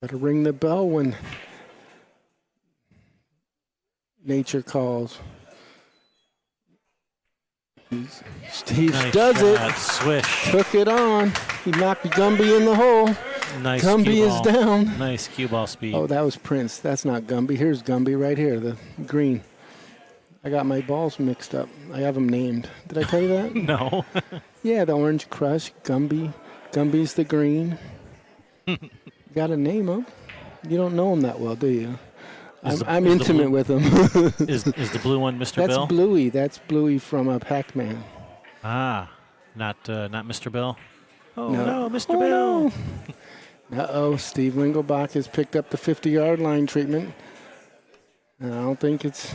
Got to ring the bell when nature calls. Steve Nice does shot. it. Swish. Took it on. He knocked Gumby in the hole. Nice Gumby cue is ball. down. Nice cue ball speed. Oh, that was Prince. That's not Gumby. Here's Gumby right here, the green. I got my balls mixed up. I have them named. Did I tell you that? No. Yeah, the Orange Crush, Gumby. Gumby's the green. You got to name them. You don't know them that well, do you? I'm is the intimate blue- with them. is the blue one Mr. That's Bill? Bluey. That's Bluey from Pac-Man. Ah, not Mr. Bill. Oh No. no, Mr. Oh, Bill. no. Uh-oh, Steve Lingelbach has picked up the 50-yard line treatment. I don't think it's...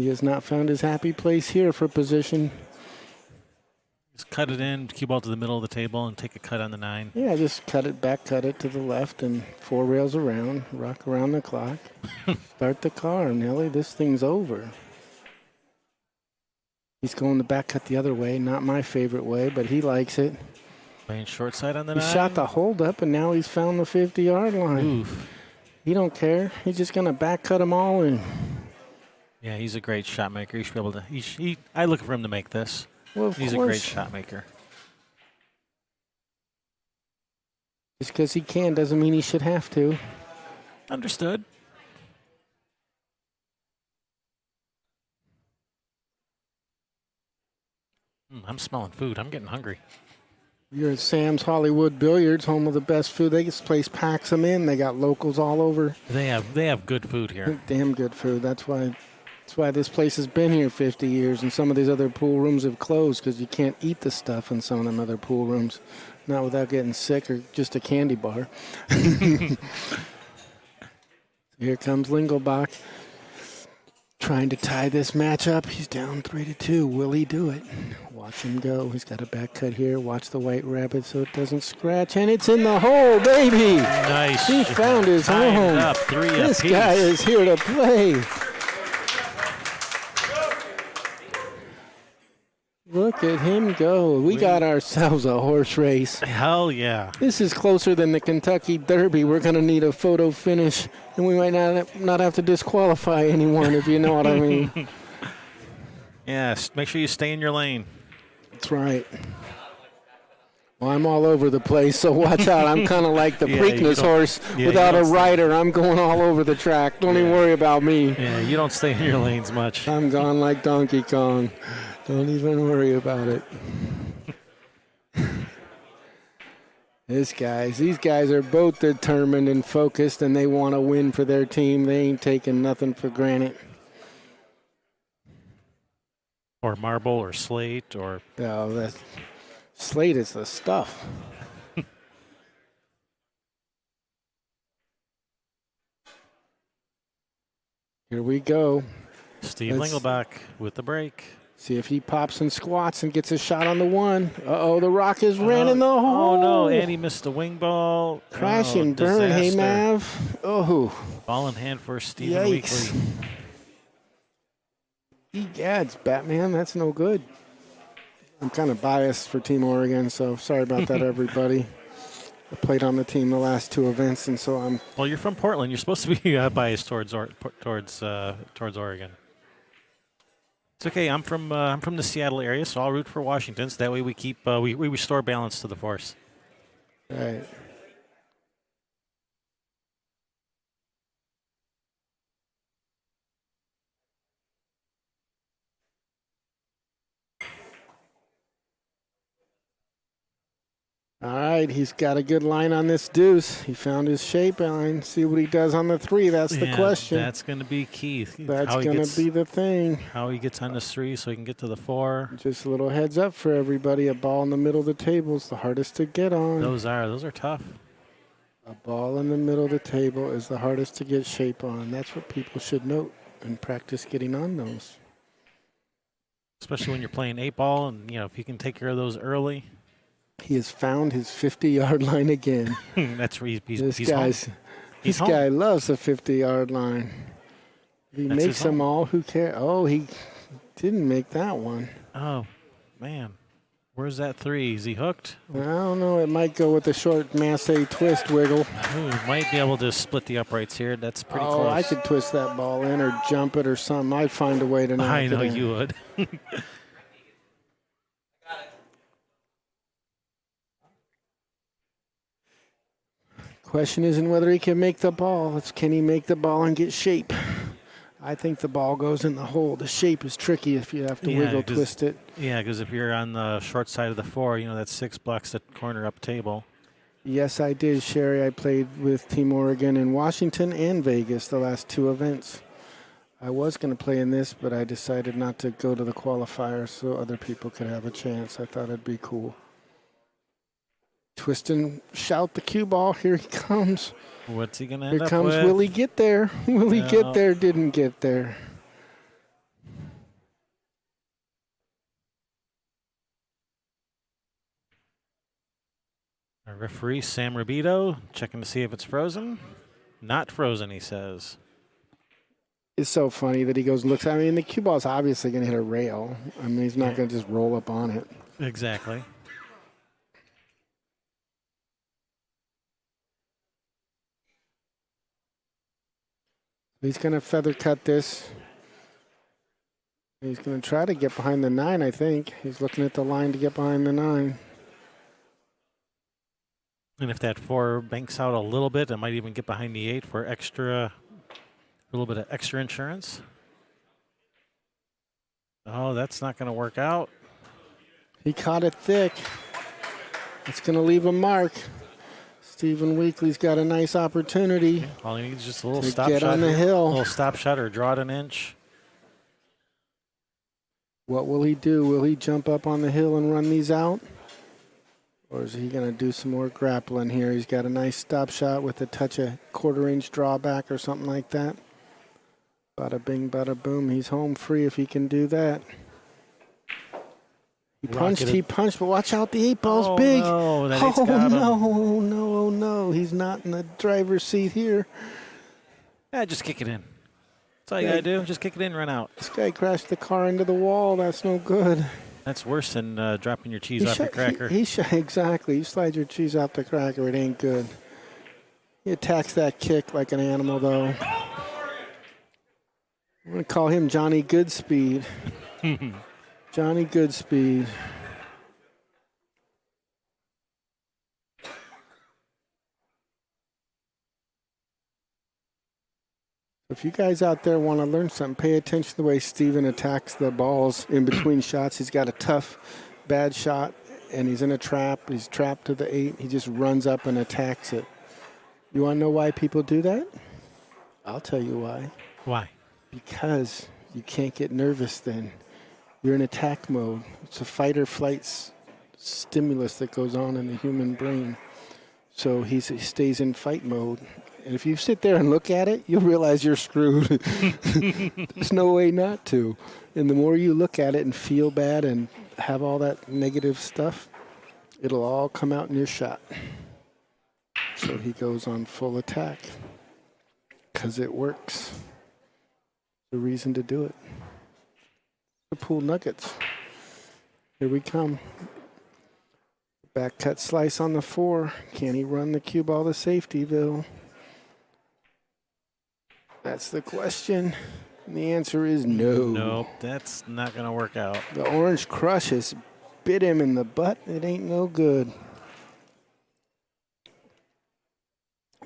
He has not found his happy place here for position. Just cut it in, cue ball to the middle of the table, and take a cut on the 9. Yeah, just cut it back, cut it to the left, and 4 rails around, rock around the clock. Start the car, Nelly. This thing's over. He's going the back cut the other way. Not my favorite way, but he likes it. Playing short side on the He 9. shot the hold up, and now he's found the 50-yard line. Oof. He don't care. He's just going to back cut them all in. Yeah, he's a great shot maker. He should be able to. I look for him to make this. Well, of He's course. a great shot maker. Just because he can doesn't mean he should have to. Understood. I'm smelling food. I'm getting hungry. You're at Sam's Hollywood Billiards, home of the best food. This place packs them in. They got locals all over. They have good food here. Damn good food. That's why this place has been here 50 years, and some of these other pool rooms have closed because you can't eat the stuff in some of them other pool rooms, not without getting sick or just a candy bar. Here comes Lingelbach trying to tie this match up. He's down 3-2. Will he do it? Watch him go. He's got a back cut here. Watch the white rabbit so it doesn't scratch, and it's in the hole, baby. Nice. He found his home. Up 3 This apiece. guy is here to play. Look at him go. We got ourselves a horse race. Hell yeah. This is closer than the Kentucky Derby. We're going to need a photo finish, and we might not have to disqualify anyone, if you know what I mean. Yes, make sure you stay in your lane. That's right. Well, I'm all over the place, so watch out. I'm kind of like the Preakness horse without a rider. I'm going all over the track. Don't even worry about me. Yeah, you don't stay in your lanes much. I'm gone like Donkey Kong. Don't even worry about it. These guys are both determined and focused, and they want to win for their team. They ain't taking nothing for granted. Or marble or slate or... Oh, that slate is the stuff. Here we go. Steve Lingelbach with the break. See if he pops and squats and gets a shot on the 1. Uh-oh, the rock is ran in the hole. Oh, no, and he missed the wing ball. Crash and burn, hey, Mav. Oh. Ball in hand for Stephen Yikes. Weekly. Egads, Batman, that's no good. I'm kind of biased for Team Oregon, so sorry about that, everybody. I played on the team the last 2 events, and so I'm... Well, you're from Portland. You're supposed to be biased towards Oregon. It's okay. I'm from the Seattle area, so I'll root for Washington. So that way we keep we restore balance to the force. Right. All right, he's got a good line on this deuce. He found his shape line. See what he does on the 3. That's the question. That's going to be key. That's going to be the thing. How he gets on this 3 so he can get to the 4. Just a little heads up for everybody. A ball in the middle of the table is the hardest to get on. Those are tough. A ball in the middle of the table is the hardest to get shape on. That's what people should note and practice getting on those. Especially when you're playing 8-ball, and if you can take care of those early. He has found his 50-yard line again. That's where he's This guy loves the 50-yard line. If he makes them all, who cares? Oh, he didn't make that one. Oh, man. Where's that 3? Is he hooked? I don't know. It might go with the short Masse twist wiggle. Ooh, might be able to split the uprights here. That's pretty close. Oh, I could twist that ball in or jump it or something. I'd find a way to knock it in. I know you would. Question isn't whether he can make the ball. It's can he make the ball and get shape. I think the ball goes in the hole. The shape is tricky if you have to wiggle twist it. Yeah, because if you're on the short side of the 4, that 6 blocks the corner up table. Yes, I did, Sherry. I played with Team Oregon in Washington and Vegas the last 2 events. I was going to play in this, but I decided not to go to the qualifier so other people could have a chance. I thought it'd be cool. Twist and shout the cue ball. Here he comes. What's he going to end Here up comes with? Will he get there? Will he get there? Didn't get there. Our referee, Sam Rabito, checking to see if it's frozen. Not frozen, he says. It's so funny that he goes and looks. I mean, the cue ball's obviously going to hit a rail. I mean, he's not going to just roll up on it. Exactly. He's going to feather cut this. He's going to try to get behind the 9, I think. He's looking at the line to get behind the 9. And if that 4 banks out a little bit, it might even get behind the 8 for a little bit of extra insurance. Oh, that's not going to work out. He caught it thick. It's going to leave a mark. Stephen Weekly's got a nice opportunity. All he needs is just a little to stop get shot. on the hill. A little stop shot or draw it an inch. What will he do? Will he jump up on the hill and run these out? Or is he going to do some more grappling here? He's got a nice stop shot with a touch of quarter-inch drawback or something like that. Bada bing, bada boom. He's home free if he can do that. He punched, but watch out, the 8 ball's big. No, that oh, got him. no. He's not in the driver's seat here. Yeah, just kick it in. That's all you got to do. Just kick it in, run out. This guy crashed the car into the wall. That's no good. That's worse than dropping your cheese off your cracker. Exactly. You slide your cheese off the cracker, it ain't good. He attacks that kick like an animal, though. I'm going to call him Johnny Goodspeed. Johnny Goodspeed. If you guys out there want to learn something, pay attention to the way Steven attacks the balls in between shots. He's got a tough, bad shot, and he's in a trap. He's trapped to the 8. He just runs up and attacks it. You want to know why people do that? I'll tell you why. Why? Because you can't get nervous then. You're in attack mode. It's a fight or flight stimulus that goes on in the human brain. So he stays in fight mode. And if you sit there and look at it, you'll realize you're screwed. There's no way not to. And the more you look at it and feel bad and have all that negative stuff, it'll all come out in your shot. So he goes on full attack because it works. The reason to do it. The pool nuggets. Here we come. Back cut slice on the 4. Can he run the cue ball to safety, Bill? That's the question. And the answer is no. Nope, that's not going to work out. The Orange Crush has bit him in the butt. It ain't no good.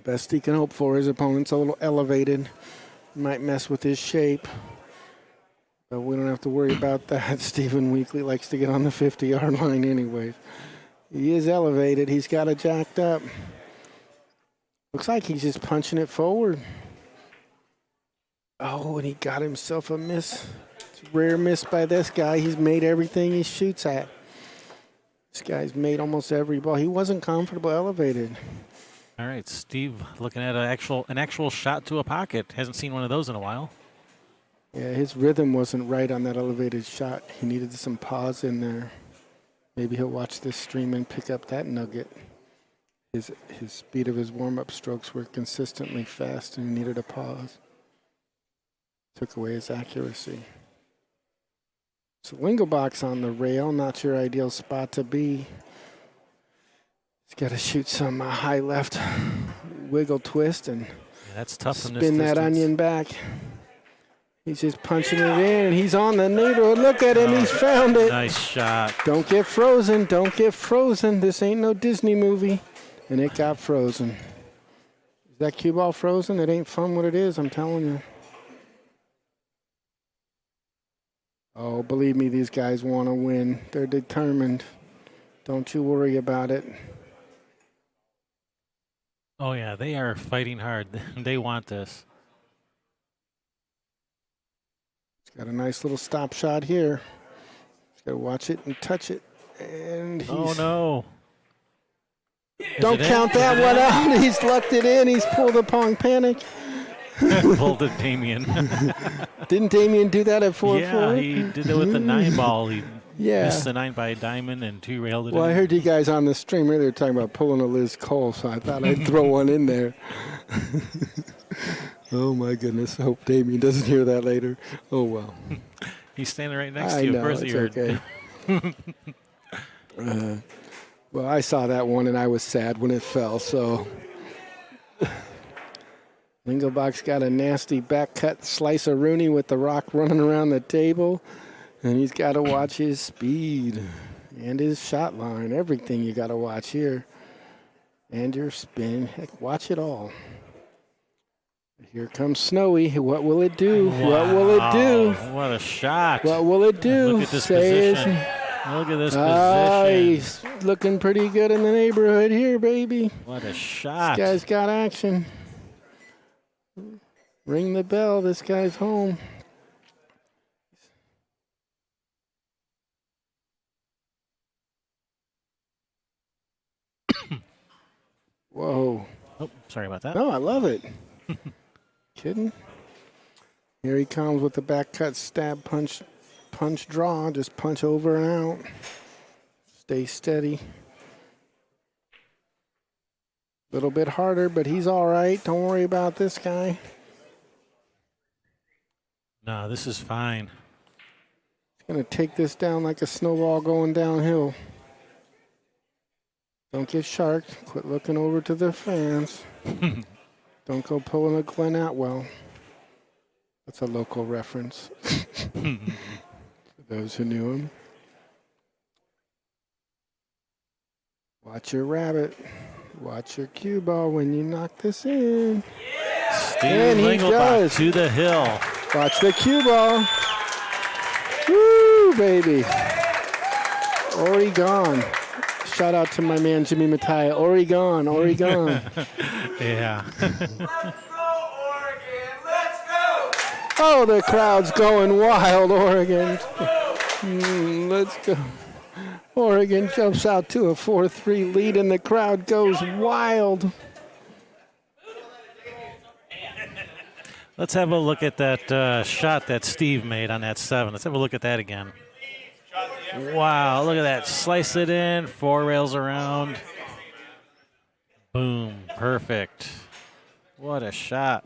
Best he can hope for. His opponent's a little elevated. Might mess with his shape. But we don't have to worry about that. Stephen Weekly likes to get on the 50-yard line anyways. He is elevated. He's got it jacked up. Looks like he's just punching it forward. Oh, and he got himself a miss. It's a rare miss by this guy. He's made everything he shoots at. This guy's made almost every ball. He wasn't comfortable elevated. All right, Steve looking at an actual shot to a pocket. Hasn't seen one of those in a while. Yeah, his rhythm wasn't right on that elevated shot. He needed some pause in there. Maybe he'll watch this stream and pick up that nugget. His speed of his warm-up strokes were consistently fast and he needed a pause. Took away his accuracy. So Lingelbach's on the rail, not your ideal spot to be. He's got to shoot some high left wiggle twist and that's tough from this spin that distance. onion back. He's just punching it in, and he's on the neighborhood. Look at him, he's found it. Nice shot. Don't get frozen, don't get frozen. This ain't no Disney movie. And it got frozen. Is that cue ball frozen? It ain't fun what it is, I'm telling you. Oh, believe me, these guys want to win. They're determined. Don't you worry about it. Oh, yeah, they are fighting hard. They want this. He's got a nice little stop shot here. He's got to watch it and touch it. And he's... Oh, no. Don't count that one out. He's lucked it in. He's pulled a Pong Panic. Pulled it, Damien. Didn't Damien do that at 4-4? Yeah, he did it with the 9 ball. He Yeah. Missed the 9 by a diamond and 2 railed it Well, in. I heard you guys on the stream earlier talking about pulling a Liz Cole, so I thought I'd throw one in there. Oh, my goodness. I hope Damien doesn't hear that later. Oh, well. He's standing right next I to you. know, Of course he it's heard. okay. Well, I saw that one, and I was sad when it fell, so. Lingelbach's got a nasty back cut slice of Rooney with the rock running around the table, and he's got to watch his speed and his shot line, everything you got to watch here. And your spin. Heck, watch it all. Here comes Snowy. What will it do? Wow. What will it do? What a shot. What will it do? Look at this Say position. Look at this He's position. looking pretty good in the neighborhood here, baby. What a shot. This guy's got action. Ring the bell. This guy's home. Whoa. Oh, sorry about that. No, I love it. Kidding? Here he comes with the back cut stab punch draw. Just punch over and out. Stay steady. A little bit harder, but he's all right. Don't worry about this guy. No, this is fine. He's going to take this down like a snowball going downhill. Don't get sharked. Quit looking over to the fans. Don't go pulling a Glenn Atwell. That's a local reference. For those who knew him. Watch your rabbit. Watch your cue ball when you knock this in. Steve And he Lingelbach does. to the hill. Watch the cue ball. Woo, baby. Oregon. Shout out to my man Jimmy Mattia. Oregon. Yeah. Let's go, Oregon! Let's go! Oh, the crowd's going wild, Oregon. Let's go. Oregon jumps out to a 4-3 lead, and the crowd goes wild. Let's have a look at that shot that Steve made on that 7. Let's have a look at that again. Wow, look at that. Slice it in, 4 rails around. Boom, perfect. What a shot.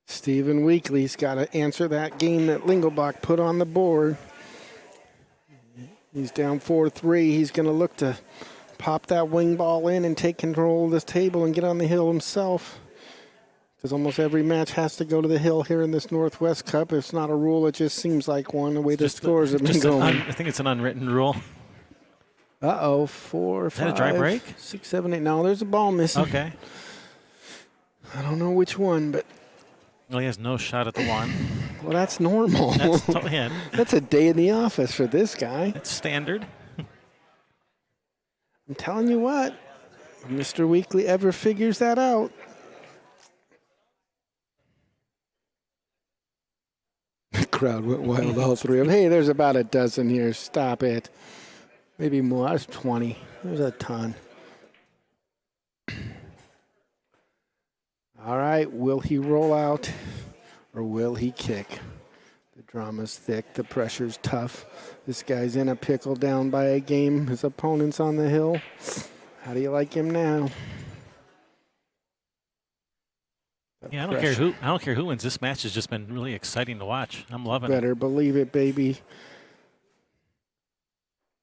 Stephen Weekly's got to answer that game that Lingelbach put on the board. He's down 4-3. He's going to look to pop that wing ball in and take control of this table and get on the hill himself. Because almost every match has to go to the hill here in this Northwest Cup. It's not a rule. It just seems like one, the way the scores have been going. I think it's an unwritten rule. Uh-oh, 4, 5, that a dry break? 6, 7, 8. No, there's a ball missing. Okay. I don't know which one, but... Well, he has no shot at the 1. Well, that's normal. That's a day in the office for this guy. It's standard. I'm telling you what, if Mr. Weekly ever figures that out. The crowd went wild, all 3 of them. Hey, there's about a dozen here. Stop it. Maybe more. That's 20. There's a ton. All right, will he roll out or will he kick? The drama's thick, the pressure's tough. This guy's in a pickle, down by a game. His opponent's on the hill. How do you like him now? Yeah, I don't care who wins. This match has just been really exciting to watch. I'm loving it. Better believe it, baby.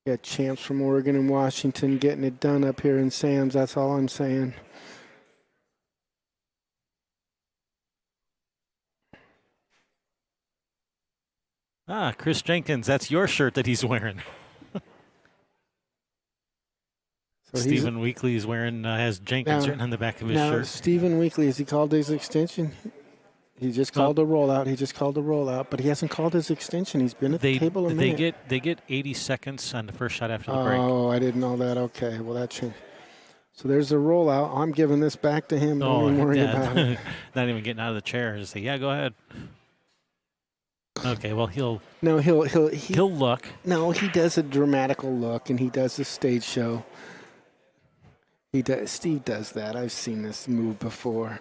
Got champs from Oregon and Washington getting it done up here in Sam's. That's all I'm saying. Ah, Chris Jenkins, that's your shirt that he's wearing. So Stephen Weekly is wearing, has Jenkins written on the back of his shirt. Stephen Weekly, has he called his extension? He just called a rollout. But he hasn't called his extension. He's been at the table a minute. They get 80 seconds on the first shot after the break. Oh, I didn't know that. Okay, well, that changed. So there's the rollout. I'm giving this back to him. Don't even worry about it. Not even getting out of the chair. Just say, yeah, go ahead. Okay, well he'll look. No, he does a dramatical look, and he does a stage show. He does. Steve does that. I've seen this move before.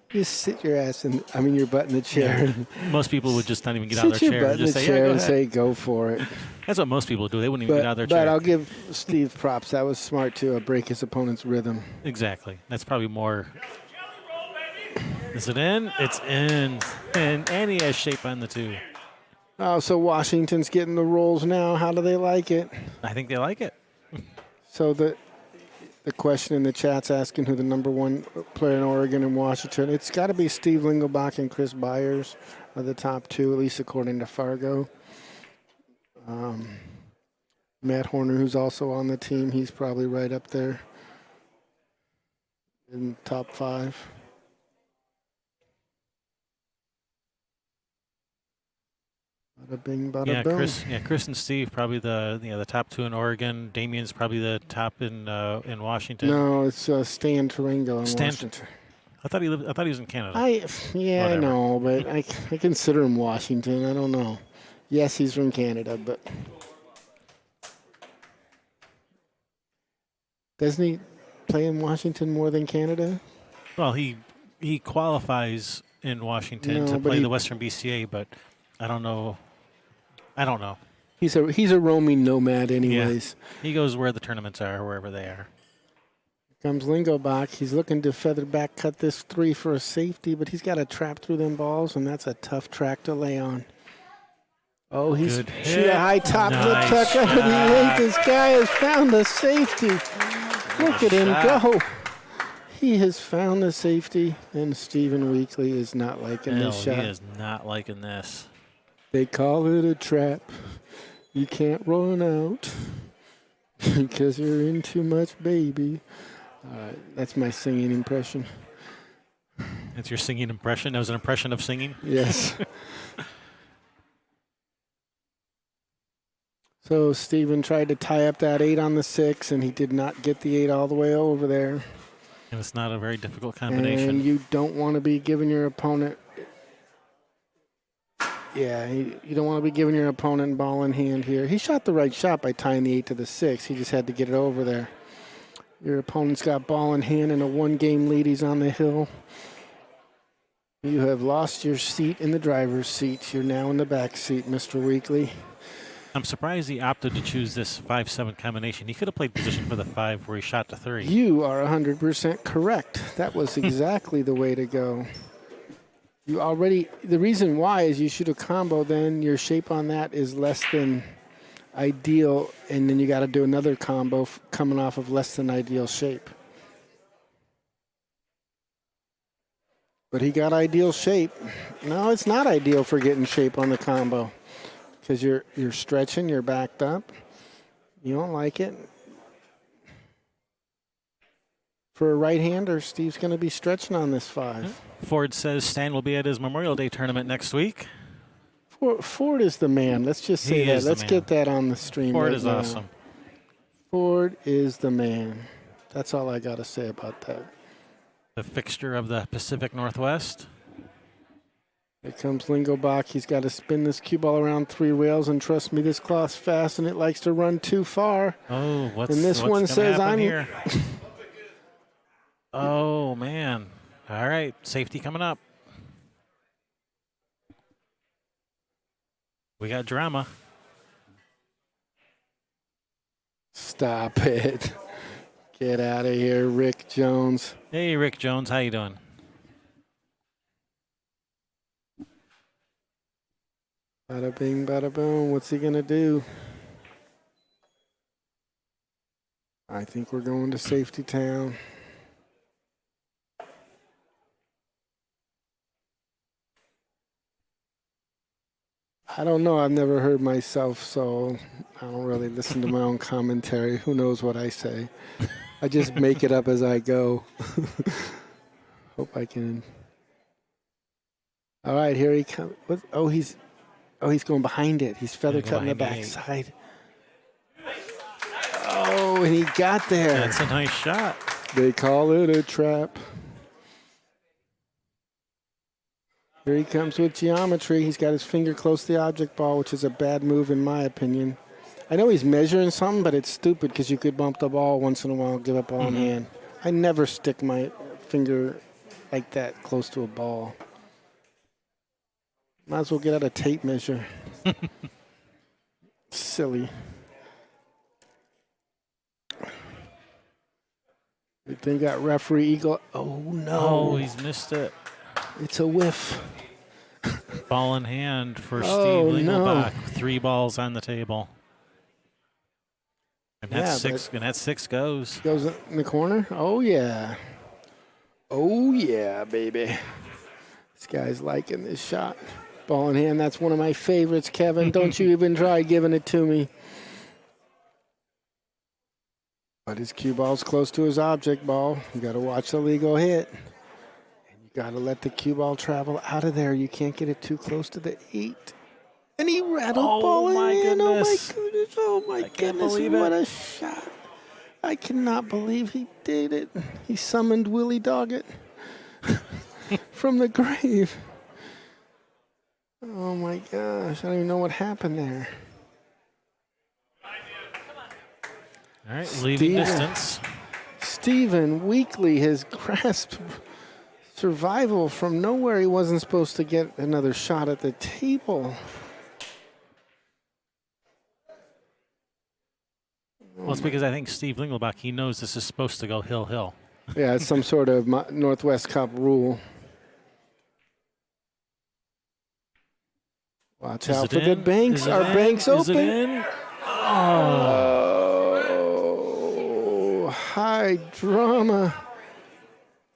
Just sit your ass in. I mean, your butt in the chair. Yeah. Most people would just not even get out of Sit their your chair butt and in just the say, chair "Yeah, go and ahead." say, "Go for it." That's what most people do. They wouldn't even get out of their But chair. I'll give Steve props. That was smart to break his opponent's rhythm. Exactly. That's probably more. Is it in? It's in, and he has shape on the 2. Oh, so Washington's getting the rolls now. How do they like it? I think they like it. So the question in the chat's asking who the number 1 player in Oregon and Washington. It's got to be Steve Lingelbach and Chris Byers are the top 2, at least according to Fargo. Matt Horner, who's also on the team, he's probably right up there in top 5. Bada bing, bada boom. Chris and Steve probably the top 2 in Oregon. Damien's probably the top in Washington. No, it's Stan Turingo in Washington. I thought he was in Canada. I Whatever. know, but I consider him Washington. I don't know. Yes, he's from Canada, but doesn't he play in Washington more than Canada? Well, he qualifies in Washington to play the Western BCA, but I don't know. He's a roaming nomad, anyways. Yeah. He goes where the tournaments are, wherever they are. Comes Lingelbach. He's looking to feather back cut this 3 for a safety, but he's got to trap through them balls, and that's a tough track to lay on. Oh, he's shoot a high top lip tuck under the 8. This guy has found the safety. Look at him go. He has found the safety, and Stephen Weekly is not liking this shot. He is not liking this. They call it a trap. You can't run out because you're in too much, baby. That's my singing impression. That's your singing impression? That was an impression of singing? Yes. So Stephen tried to tie up that 8 on the 6, and he did not get the 8 all the way over there. And it's not a very difficult combination. And you don't want to be giving your opponent... Yeah, you don't want to be giving your opponent ball in hand here. He shot the right shot by tying the 8 to the 6. He just had to get it over there. Your opponent's got ball in hand and a 1-game lead. He's on the hill. You have lost your seat in the driver's seat. You're now in the back seat, Mr. Weekly. I'm surprised he opted to choose this 5-7 combination. He could have played position for the 5 where he shot the 3. You are 100% correct. That was exactly the way to go. The reason why is you shoot a combo, then your shape on that is less than ideal, and then you got to do another combo coming off of less than ideal shape. But he got ideal shape. No, it's not ideal for getting shape on the combo because you're stretching, you're backed up. You don't like it. For a right-hander, Steve's going to be stretching on this 5. Ford says Stan will be at his Memorial Day tournament next week. Ford is the man. Let's just say that. Let's get that on the stream. Ford right is now. awesome. Ford is the man. That's all I got to say about that. The fixture of the Pacific Northwest. Here comes Lingelbach. He's got to spin this cue ball around 3 rails, and trust me, this cloth's fast, and it likes to run too far. Oh, what's and this one says I'm here? Oh, man. All right, safety coming up. We got drama. Stop it. Get out of here, Rick Jones. Hey, Rick Jones, how you doing? Bada bing, bada boom. What's he going to do? I think we're going to safety town. I don't know. I've never heard myself, so I don't really listen to my own commentary. Who knows what I say? I just make it up as I go. Hope I can. All right, here he comes. Oh, he's going behind it. He's feather cutting the backside. Oh, and he got there. That's a nice shot. They call it a trap. Here he comes with geometry. He's got his finger close to the object ball, which is a bad move in my opinion. I know he's measuring something, but it's stupid because you could bump the ball once in a while, give up ball in hand. I never stick my finger like that close to a ball. Might as well get out a tape measure. Silly. They got referee Eagle. Oh, no. Oh, he's missed it. It's a whiff. Ball in hand for Oh, Steve no. Lingelbach. 3 balls on the table. And that's Yeah, six. And that 6 goes. Goes in the corner. Oh, yeah. Oh, yeah, baby. This guy's liking this shot. Ball in hand. That's one of my favorites, Kevin. Don't you even try giving it to me. But his cue ball's close to his object ball. You got to watch the legal hit. And you got to let the cue ball travel out of there. You can't get it too close to the 8. And he rattled ball in. My goodness. Oh, my goodness. Oh, my can't goodness. believe What it. a shot. I cannot believe he did it. He summoned Willie Doggett from the grave. Oh, my gosh. I don't even know what happened there. All right, leaving distance. Stephen Weekly has grasped survival from nowhere. He wasn't supposed to get another shot at the table. Well, it's because I think Steve Lingelbach, he knows this is supposed to go hill-hill. Yeah, it's some sort of Northwest Cup rule. Watch Is out it for the in? banks. Is it Our in? banks Is it open. in? Oh, high drama.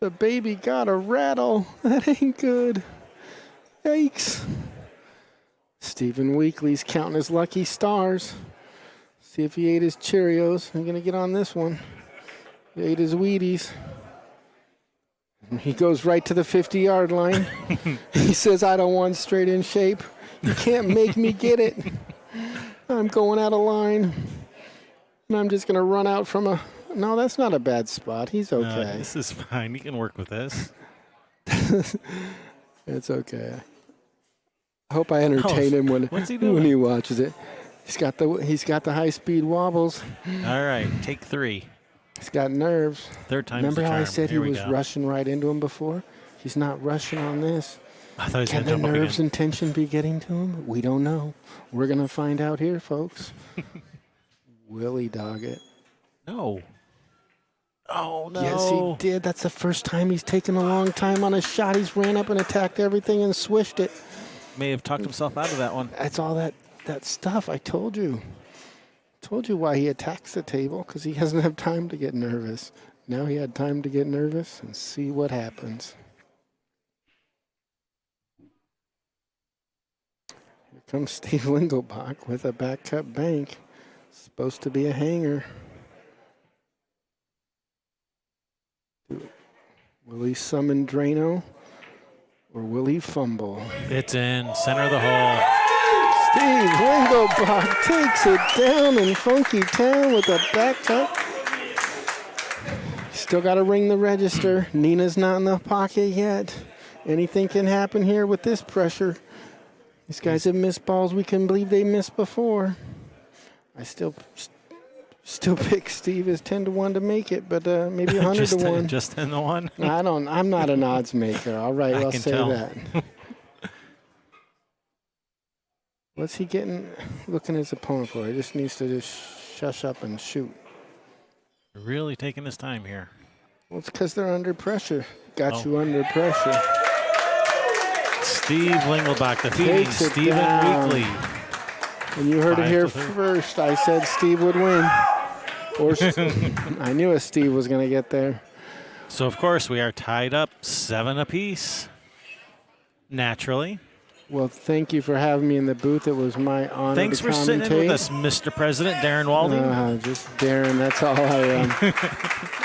The baby got a rattle. That ain't good. Yikes. Stephen Weekly's counting his lucky stars. See if he ate his Cheerios. I'm going to get on this one. He ate his Wheaties. He goes right to the 50-yard line. He says, I don't want straight in shape. You can't make me get it. I'm going out of line. And I'm just going to run out from a... No, that's not a bad spot. He's okay. No, this is fine. He can work with this. It's okay. I hope I entertain him what's he doing? when he watches it. He's got the high-speed wobbles. All right, take 3. He's got nerves. Third time's Remember the how I charm. said Here he we was go. rushing right into him before? He's not rushing on this. I thought he was Can going to the jump up nerves again. and tension be getting to him? We don't know. We're going to find out here, folks. Willie Doggett. No. Oh, no. Yes, he did. That's the first time he's taken a long time on a shot. He's ran up and attacked everything and swished it. May have talked himself out of that one. That's all that stuff. I told you. Told you why he attacks the table, because he doesn't have time to get nervous. Now he had time to get nervous and see what happens. Here comes Steve Lingelbach with a back cut bank. Supposed to be a hanger. Will he summon Drano or will he fumble? It's in center of the hole. Steve Lingelbach takes it down in Funky Town with a back cut. Still got to ring the register. Nina's not in the pocket yet. Anything can happen here with this pressure. These guys have missed balls we can believe they missed before. I still pick Steve as 10-1 to make it, but maybe 100-1. Just 10-1. I'm not an odds maker. All right, I'll can say tell. that. What's he looking at his opponent for? He just needs to just shush up and shoot. Really taking his time here. Well, it's because they're under pressure. Got Oh. you under pressure. Steve Lingelbach defeating Takes it Stephen down. Weekly. And you heard it here 5-3. first. I said Steve would win. Or I knew a Steve was going to get there. So, of course, we are tied up 7 apiece. Naturally. Well, thank you for having me in the booth. It was my honor Thanks to for sitting in with commentate. us, Mr. President Darren Walding. Just Darren, that's all I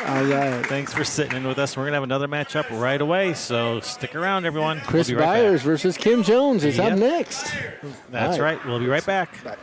all right. Thanks for sitting in with us. We're going to have another matchup right away, so stick around, everyone. Chris We'll be right back. Byers versus Kim Jones is up Yep. next. That's All right. We'll be right back. Bye.